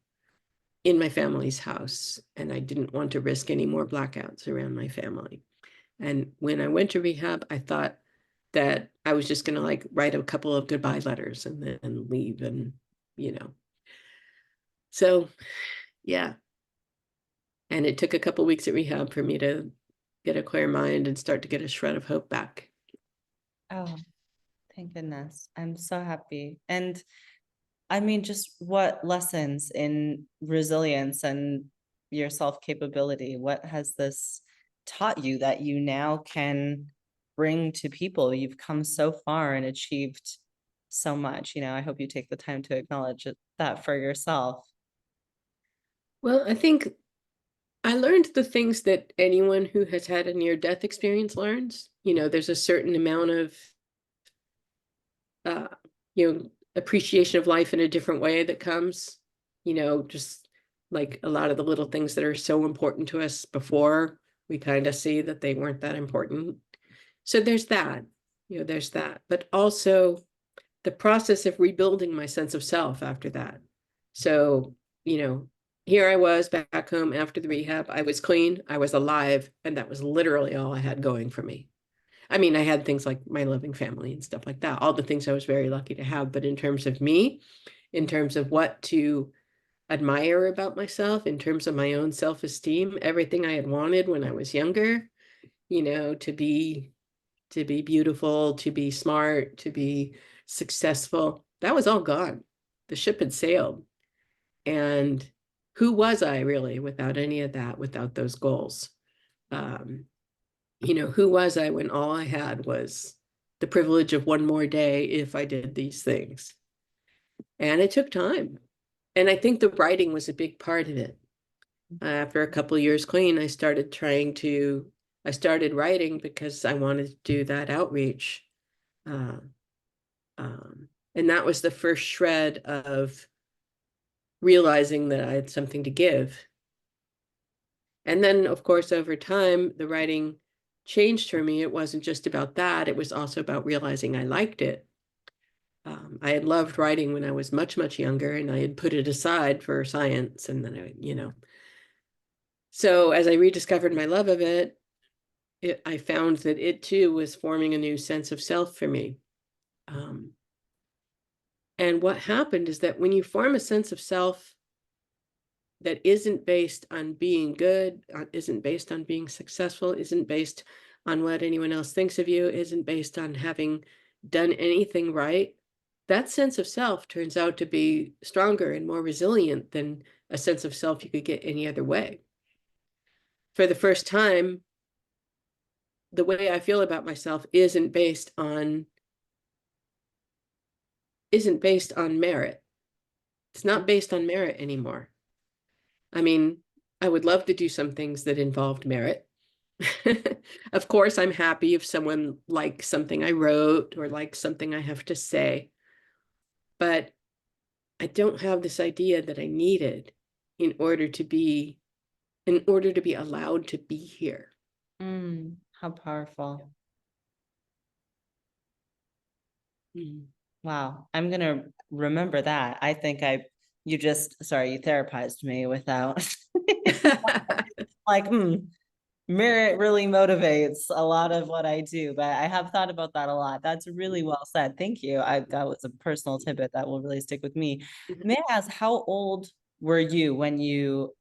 in my family's house, and I didn't want to risk any more blackouts around my family. And when I went to rehab, I thought that I was just going to like write a couple of goodbye letters and then leave, and so yeah. And it took a couple of weeks at rehab for me to get a clear mind and start to get a shred of hope back. Oh, thank goodness. I'm so happy. And I mean, just what lessons in resilience and your self-capability, what has this taught you that you now can bring to people? You've come so far and achieved so much. I hope you take the time to acknowledge that for yourself. Well, I think I learned the things that anyone who has had a near-death experience learns. There's a certain amount of, appreciation of life in a different way that comes, just like a lot of the little things that are so important to us before we kind of see that they weren't that important. So there's that, but also the process of rebuilding my sense of self after that. So, here I was back home after the rehab. I was clean, I was alive, and that was literally all I had going for me. I mean, I had things like my loving family and stuff like that, all the things I was very lucky to have. But in terms of me, in terms of what to admire about myself, in terms of my own self-esteem, everything I had wanted when I was younger, to be beautiful, to be smart, to be successful, that was all gone. The ship had sailed. And who was I really without any of that, without those goals? Who was I when all I had was the privilege of one more day if I did these things? And it took time. And I think the writing was a big part of it. After a couple of years clean, I started writing because I wanted to do that outreach. And that was the first shred of realizing that I had something to give. And then, of course, over time, the writing changed for me. It wasn't just about that. It was also about realizing I liked it. I had loved writing when I was much, much younger, and I had put it aside for science. And then, so as I rediscovered my love of it, I found that it too was forming a new sense of self for me. And what happened is that when you form a sense of self that isn't based on being good, isn't based on being successful, isn't based on what anyone else thinks of you, isn't based on having done anything right, that sense of self turns out to be stronger and more resilient than a sense of self you could get any other way. For the first time, the way I feel about myself isn't based on merit. It's not based on merit anymore. I mean, I would love to do some things that involved merit. Of course, I'm happy if someone likes something I wrote or likes something I have to say, but I don't have this idea that I needed in order to be allowed to be here. How powerful. Mm. Wow. I'm gonna remember that. I think you therapized me without like, merit really motivates a lot of what I do, but I have thought about that a lot. That's really well said. Thank you. That was a personal tidbit that will really stick with me. May I ask, how old were you when you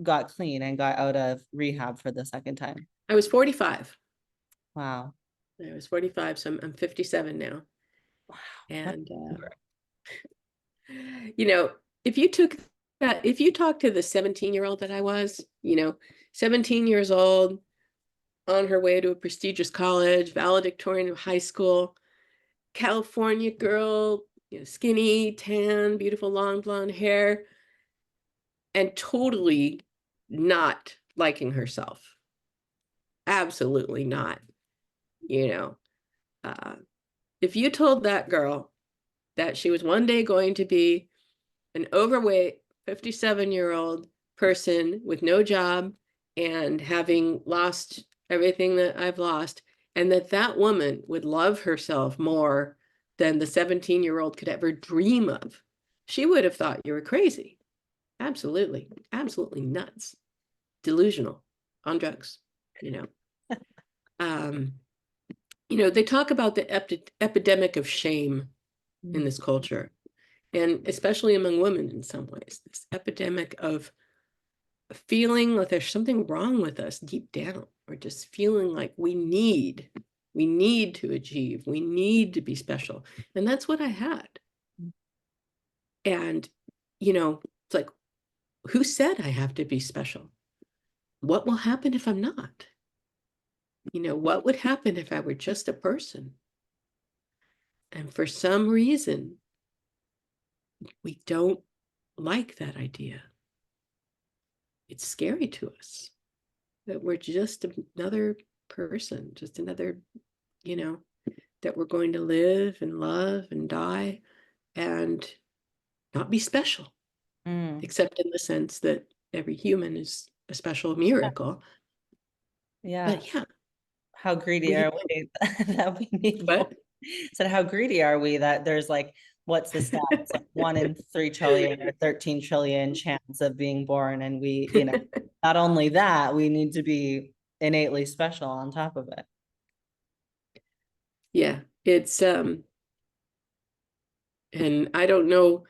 got clean and got out of rehab for the second time? I was 45. Wow. I was 45, so I'm 57 now. Wow. And you know, if you talk to the 17-year-old that I was, 17 years old, on her way to a prestigious college, valedictorian of high school, California girl, skinny, tan, beautiful long blonde hair, and totally not liking herself. Absolutely not. You know, if you told that girl that she was one day going to be an overweight 57-year-old person with no job and having lost everything that I've lost, and that woman would love herself more than the 17-year-old could ever dream of, she would have thought you were crazy. Absolutely. Absolutely nuts. Delusional. On drugs, they talk about the epidemic of shame in this culture, and especially among women in some ways, this epidemic of feeling like there's something wrong with us deep down, or just feeling like we need to achieve, we need to be special. And that's what I had. And, it's like, who said I have to be special? What will happen if I'm not? What would happen if I were just a person? And for some reason, we don't like that idea. It's scary to us that we're just another person, just another, that we're going to live and love and die and not be special, except in the sense that every human is a special miracle. Yeah. But yeah. How greedy are we that we need more? But So how greedy are we that there's like, what's the stats? It's like 1 in 3 trillion or 13 trillion chance of being born. And we, not only that, we need to be innately special on top of it. yeah, it's and I don't know,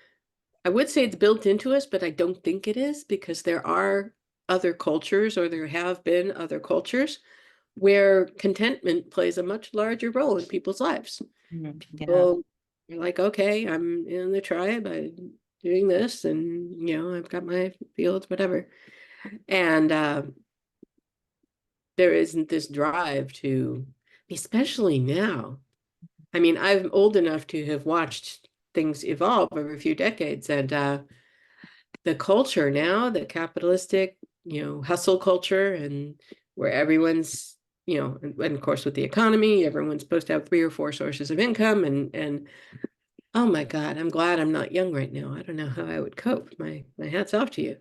I would say it's built into us, but I don't think it is, because there are other cultures, or there have been other cultures, where contentment plays a much larger role in people's lives. Yeah. People are like, okay, I'm in the tribe, I'm doing this, and I've got my fields, whatever. And there isn't this drive to, especially now. I mean, I'm old enough to have watched things evolve over a few decades, and the culture now, the capitalistic, hustle culture, and where everyone's, and of course with the economy, everyone's supposed to have 3 or 4 sources of income, and oh my God, I'm glad I'm not young right now. I don't know how I would cope. My hat's off to you.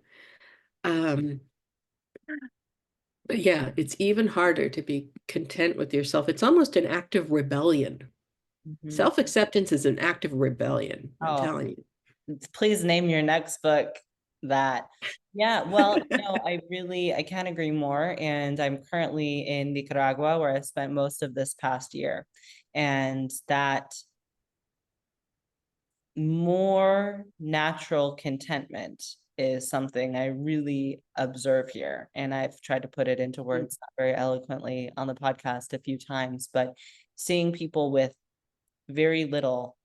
But yeah, it's even harder to be content with yourself. It's almost an act of rebellion. Self-acceptance is an act of rebellion, I'm telling you. Please name your next book that. Yeah, well, I can't agree more. And I'm currently in Nicaragua, where I spent most of this past year. And that more natural contentment is something I really observe here. And I've tried to put it into words not very eloquently on the podcast a few times, but seeing people with very little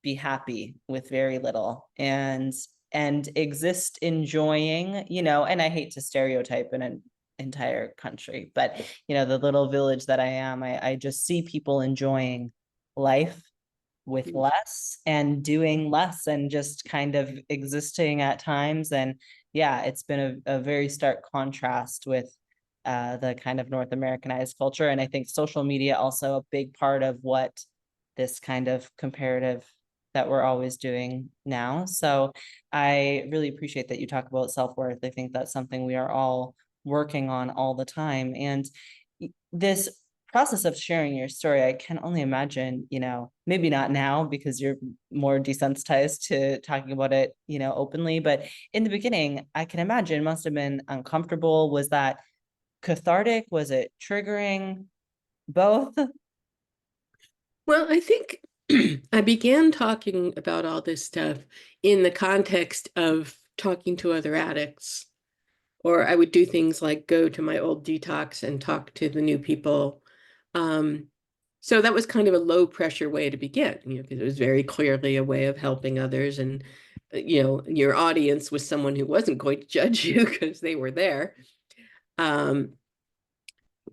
be happy with very little and exist enjoying, and I hate to stereotype in entire country. But, you know, the little village that I am, I just see people enjoying life with less and doing less and just kind of existing at times. And yeah, it's been a very stark contrast with the kind of North Americanized culture. And I think social media also a big part of what this kind of comparative that we're always doing now. So I really appreciate that you talk about self-worth. I think that's something we are all working on all the time. And this process of sharing your story, I can only imagine, you know, maybe not now because you're more desensitized to talking about it, you know, openly, but in the beginning, I can imagine must have been uncomfortable. Was that cathartic? Was it triggering? Both? Well, I think I began talking about all this stuff in the context of talking to other addicts, or I would do things like go to my old detox and talk to the new people. So that was kind of a low pressure way to begin, you know, because it was very clearly a way of helping others. And, you know, your audience was someone who wasn't going to judge you because they were there. And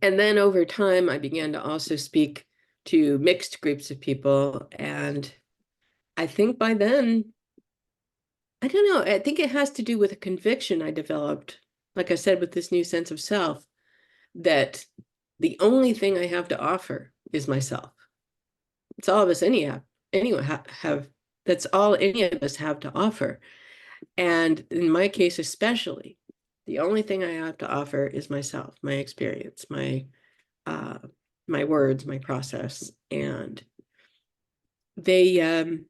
then over time, I began to also speak to mixed groups of people. And I think by then, I don't know, I think it has to do with a conviction I developed, like I said, with this new sense of self, that the only thing I have to offer is myself. It's all of us anyone have, that's all any of us have to offer. And in my case, especially, the only thing I have to offer is myself, my experience, uh, my words, my process. And they,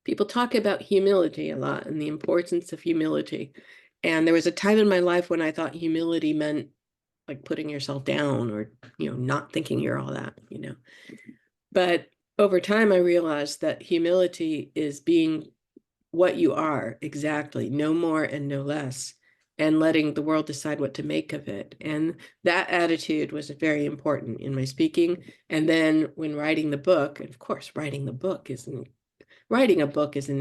people talk about humility a lot and the importance of humility. And there was a time in my life when I thought humility meant like putting yourself down or, you know, not thinking you're all that, you know. But over time, I realized that humility is being what you are exactly, no more and no less, and letting the world decide what to make of it. And that attitude was very important in my speaking. And then when writing the book, and of course, writing a book is an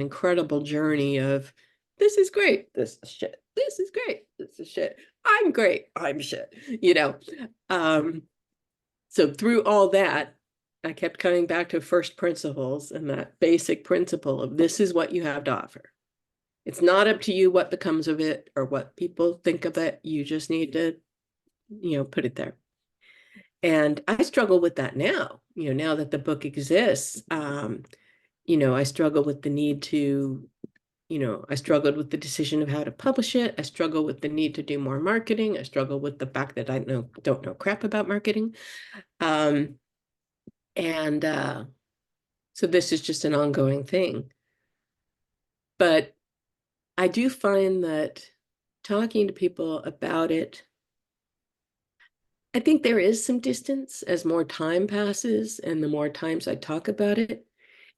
incredible journey of this is great, this is shit, this is great, this is shit, I'm great, I'm shit, you know. So through all that, I kept coming back to first principles and that basic principle of this is what you have to offer. It's not up to you what becomes of it or what people think of it. You just need to, you know, put it there. And I struggle with that now, you know, now that the book exists. You know, I struggle with the need to, you know, I struggled with the decision of how to publish it. I struggle with the need to do more marketing. I struggle with the fact that I don't know crap about marketing. And so this is just an ongoing thing. But I do find that talking to people about it, I think there is some distance as more time passes and the more times I talk about it.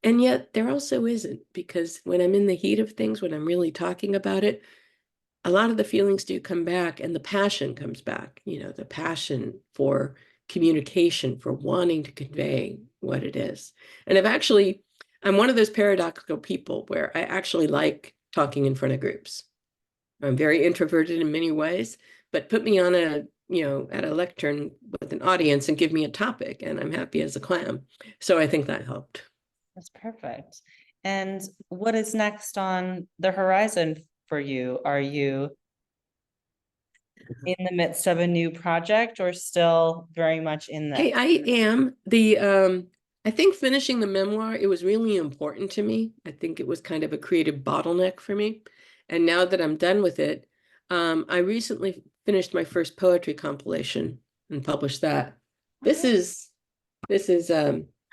And yet there also isn't, because when I'm in the heat of things, when I'm really talking about it, a lot of the feelings do come back and the passion comes back, you know, the passion for communication, for wanting to convey what it is. And I'm one of those paradoxical people where I actually like talking in front of groups. I'm very introverted in many ways, but put me on at a lectern with an audience and give me a topic and I'm happy as a clam. So I think that helped. That's perfect. And what is next on the horizon for you? Are you in the midst of a new project or still very much in the? I am. I think finishing the memoir, it was really important to me. I think it was kind of a creative bottleneck for me. And now that I'm done with it, I recently finished my first poetry compilation and published that. This is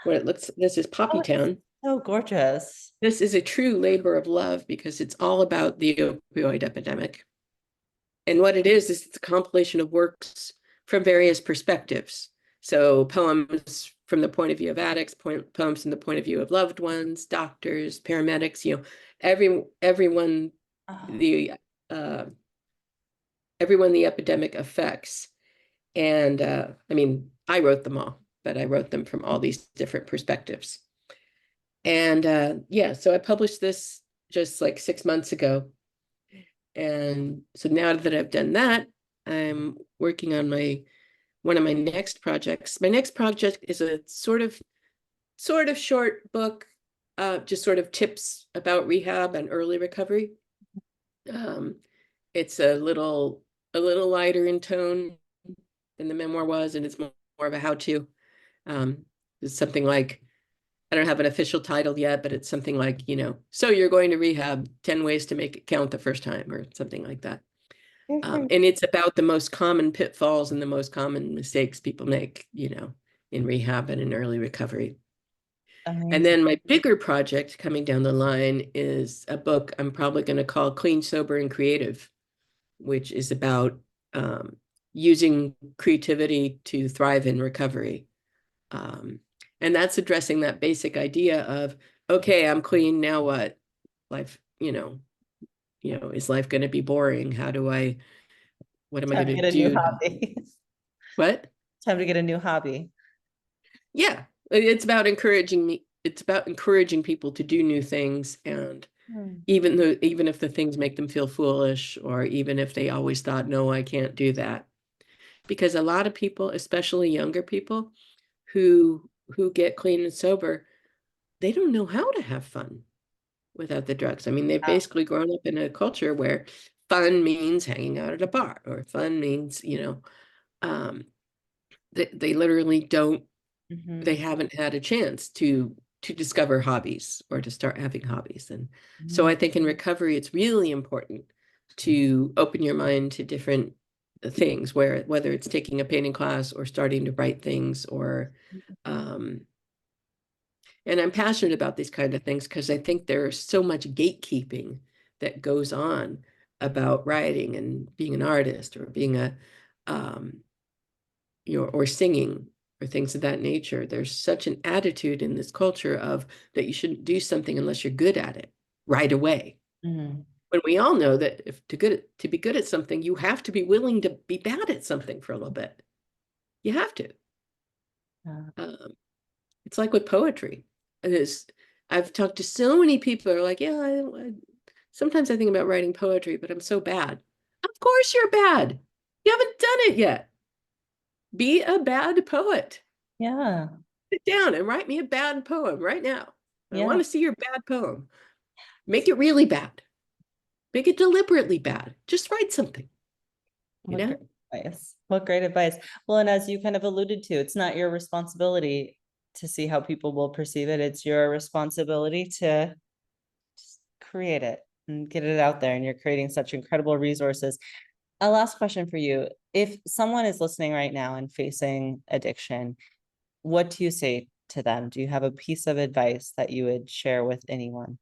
what it looks, this is Poppy Town. So gorgeous. This is a true labor of love because it's all about the opioid epidemic. And what it is it's a compilation of works from various perspectives. So poems from the point of view of addicts, poems from the point of view of loved ones, doctors, paramedics, you know, everyone the everyone the epidemic affects. And I mean, I wrote them all, but I wrote them from all these different perspectives. And yeah, so I published this just like 6 months ago. And so now that I've done that, I'm working on one of my next projects. My next project is a sort of short book, just sort of tips about rehab and early recovery. It's a little lighter in tone than the memoir was, and it's more of a how-to. It's something like, I don't have an official title yet, but it's something like, so you're going to rehab, 10 ways to make it count the first time, or something like that. And it's about the most common pitfalls and the most common mistakes people make, in rehab and in early recovery. And Amazing. then my bigger project coming down the line is a book I'm probably going to call Clean, Sober, and Creative, which is about using creativity to thrive in recovery. And that's addressing that basic idea of, okay, I'm clean, now what? Life, is life going to be boring? What am I Time going to to get a new do? hobby. What? Time to get a new hobby. Yeah, it's about encouraging people to do new things, and Hmm. even if the things make them feel foolish, or even if they always thought, no, I can't do that. Because a lot of people, especially younger people who get clean and sober, they don't know how to have fun without the drugs. I mean, they've Wow. basically grown up in a culture where fun means hanging out at a bar, or fun means, um, they literally don't, they Mhm. haven't had a chance to discover hobbies or to start having hobbies. And so Mhm. I think in recovery, it's really important to open your mind to different things, whether it's taking a painting class or starting to write things, or um, and I'm passionate about these kind of things because I think there's so much gatekeeping that goes on about writing and being an artist, or being um, or singing, or things of that nature. There's such an attitude in this culture of that you shouldn't do something unless you're good at it right away. Mhm. When we all know that if to be good at something, you have to be willing to be bad at something for a little bit. You have to. Yeah. Um, it's like with poetry. It is. I've talked to so many people who are like, yeah, sometimes I think about writing poetry, but I'm so bad. Of course you're bad. You haven't done it yet. Be a bad poet. Yeah. Sit down and write me a bad poem right now. I want Yeah. to see your bad poem. Make it really bad. Make it deliberately bad. Just write something, you What know? great advice. What great advice. Well, and as you kind of alluded to, it's not your responsibility to see how people will perceive it. It's your responsibility to just create it and get it out there. And you're creating such incredible resources. A last question for you. If someone is listening right now and facing addiction, what do you say to them? Do you have a piece of advice that you would share with anyone?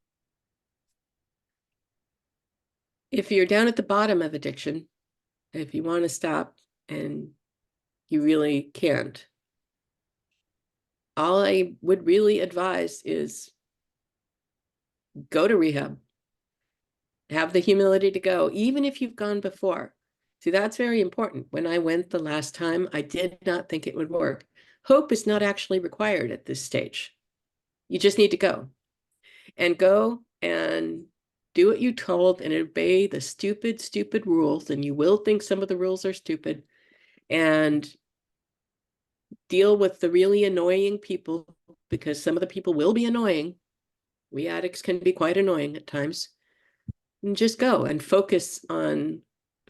If you're down at the bottom of addiction, if you want to stop and you really can't, all I would really advise is go to rehab. Have the humility to go, even if you've gone before. See, that's very important. When I went the last time, I did not think it would work. Hope is not actually required at this stage. You just need to go and do what you told and obey the stupid rules. And you will think some of the rules are stupid, and deal with the really annoying people, because some of the people will be annoying. We addicts can be quite annoying at times. And just go and focus on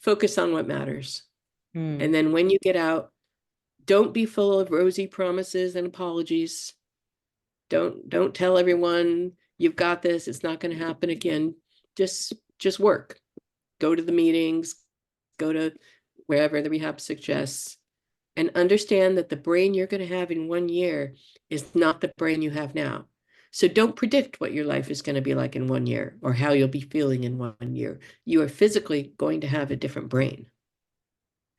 what matters. Hmm. And then when you get out, don't be full of rosy promises and apologies. Don't tell everyone you've got this, it's not going to happen again. Just work. Go to the meetings, go to wherever the rehab suggests, and understand that the brain you're going to have in 1 year is not the brain you have now. So don't predict what your life is going to be like in 1 year, or how you'll be feeling in 1 year. You are physically going to have a different brain.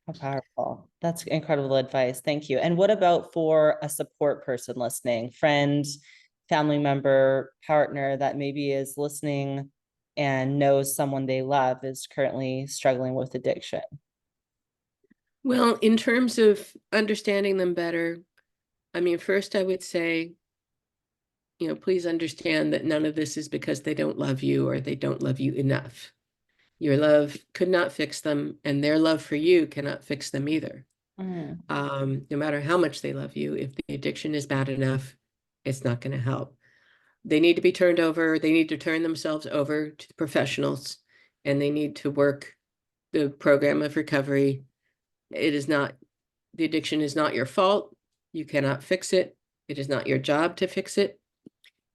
How powerful. That's incredible advice. Thank you. And what about for a support person listening, friend, family member, partner that maybe is listening and knows someone they love is currently struggling with addiction? Well, in terms of understanding them better, I mean, first I would say, please understand that none of this is because they don't love you or they don't love you enough. Your love could not fix them, and their love for you cannot fix them either. Mm, No matter how much they love you, if the addiction is bad enough, it's not going to help. They need to be turned over. They need to turn themselves over to the professionals, and they need to work the program of recovery. It is not, the addiction is not your fault. You cannot fix it. It is not your job to fix it.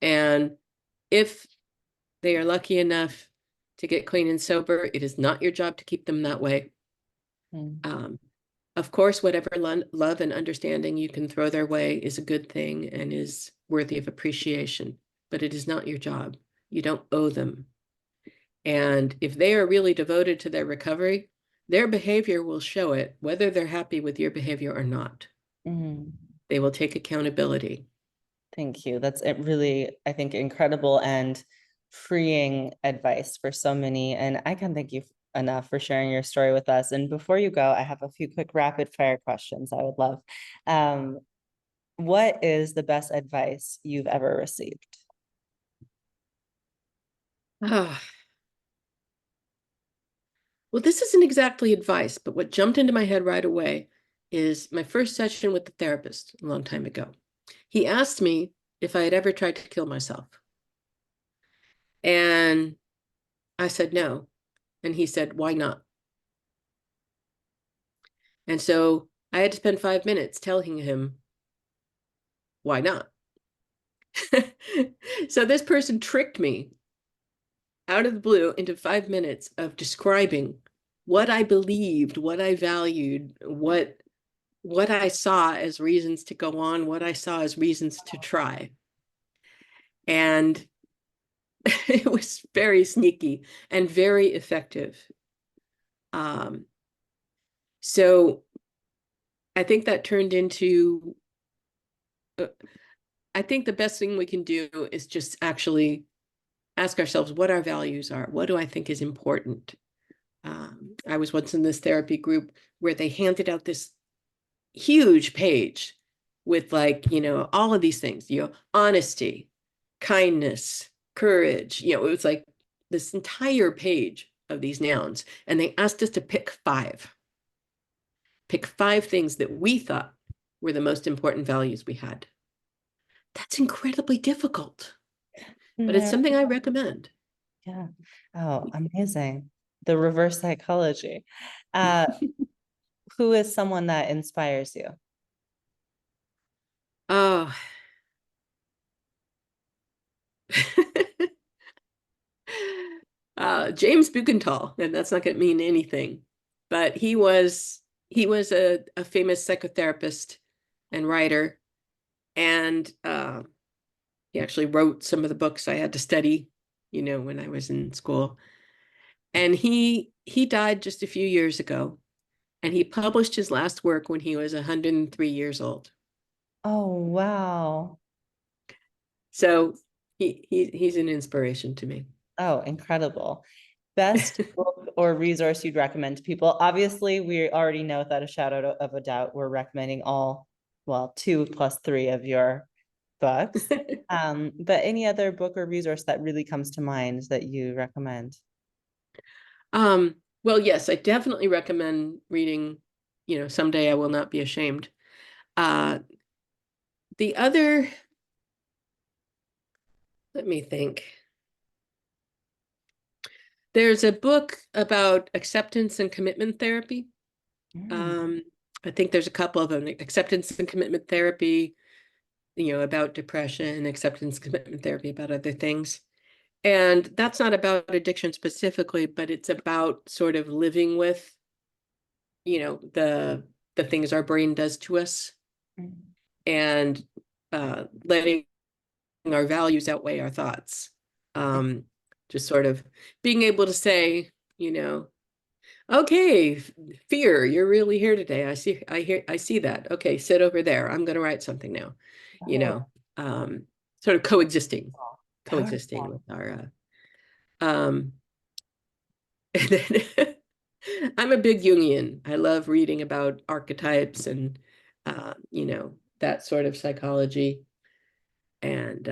And if they are lucky enough to get clean and sober, it is not your job to keep them that way. mm, Um, of course, whatever love and understanding you can throw their way is a good thing and is worthy of appreciation, but it is not your job. You don't owe them. And if they are really devoted to their recovery, their behavior will show it, whether they're happy with your behavior or not. mm. They will take accountability. Thank you. That's it really, I think, incredible and freeing advice for so many. And I can't thank you enough for sharing your story with us. And before you go, I have a few quick rapid fire questions I would love. Um, what is the best advice you've ever received? Ah, well, this isn't exactly advice, but what jumped into my head right away is my first session with the therapist a long time ago. He asked me if I had ever tried to kill myself. And I said no. And he said, why not? And so I had to spend 5 minutes telling him, why not? So this person tricked me out of the blue into 5 minutes of describing what I believed, what I valued, what I saw as reasons to go on, what I saw as reasons to try. And it was very sneaky and very effective. Um, so I think that turned into, I think the best thing we can do is just actually ask ourselves what our values are. What do I think is important? I was once in this therapy group where they handed out this huge page with, like, all of these things, honesty, kindness, courage, it was like this entire page of these nouns. And they asked us to pick five things that we thought were the most important values we had. That's incredibly difficult, but it's No, something I recommend. yeah. Oh, amazing. The reverse psychology. Uh, who is someone that inspires you? Oh, James Buchenthal, and that's not going to mean anything, but he was a famous psychotherapist and writer, and he actually wrote some of the books I had to study, when I was in school. And he died just a few years ago, and he published his last work when he was 103 years old. Oh, wow. So he's an inspiration to me. Oh, incredible. Best book or resource you'd recommend to people? Obviously, we already know without a shadow of a doubt, we're recommending all, well, 2 plus 3 of your books. But any other book or resource that really comes to mind that you recommend? Well, yes, I definitely recommend reading, Someday I Will Not Be Ashamed. Uh, the other, let me think. There's a book about acceptance and commitment therapy. Mm. Um, I think there's a couple of them, acceptance and commitment therapy, about depression, acceptance, commitment therapy about other things. And that's not about addiction specifically, but it's about sort of living with, the things our brain does to us, Mm. and letting our values outweigh our thoughts. Um, just sort of being able to say, okay, fear, you're really here today. I see that. Okay, sit over there. I'm going to write something now. You Oh, know, sort of coexisting, powerful. with our. Um, and then I'm a big Jungian. I love reading about archetypes and, that sort of psychology. And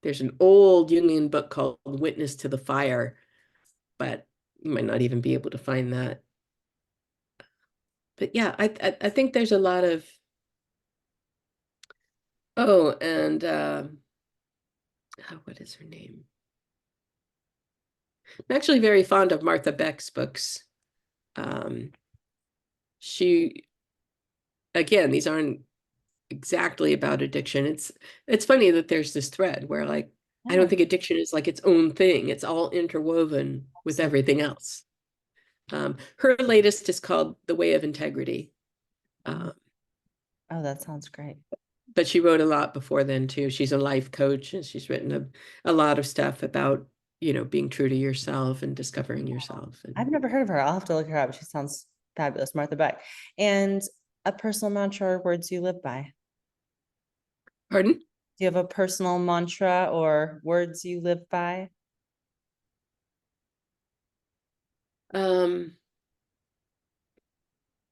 there's an old Jungian book called Witness to the Fire, but You might not even be able to find that. But yeah, I think there's a lot of, oh, and what is her name? I'm actually very fond of Martha Beck's books. She, again, these aren't exactly about addiction. It's funny that there's this thread where, like, I Yeah, don't think addiction is like its own thing. It's all interwoven with absolutely. everything else. Her latest is called The Way of Integrity. Oh, that sounds great. But she wrote a lot before then too. She's a life coach, and she's written a lot of stuff about, being true to yourself and discovering yourself. And I've never heard of her. I'll have to look her up. She sounds fabulous, Martha Beck. And a personal mantra or words you live by. pardon? Do you have a personal mantra or words you live by? Um,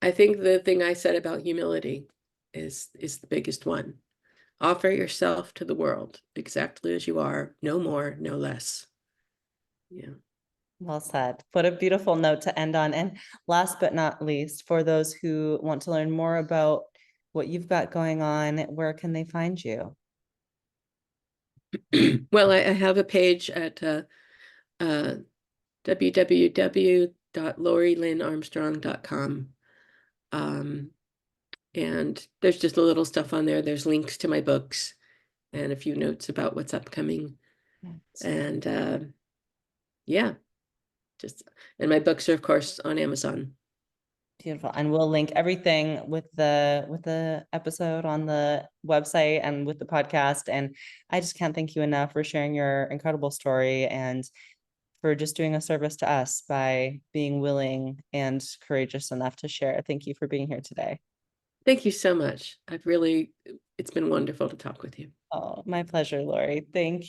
I think the thing I said about humility is the biggest one. Offer yourself to the world exactly as you are, no more, no less. Yeah. Well said. What a beautiful note to end on. And last but not least, for those who want to learn more about what you've got going on, where can they find you? Well, I have a page at www.lorylynnearmstrong.com. And there's just a little stuff on there. There's links to my books and a few notes about what's upcoming. And yeah, just, and my books are of course on Amazon. Beautiful. And we'll link everything with the episode on the website and with the podcast. And I just can't thank you enough for sharing your incredible story and for just doing a service to us by being willing and courageous enough to share. Thank you for being here today. Thank you so much. It's been wonderful to talk with you. Oh, my pleasure, Lori. Thank you.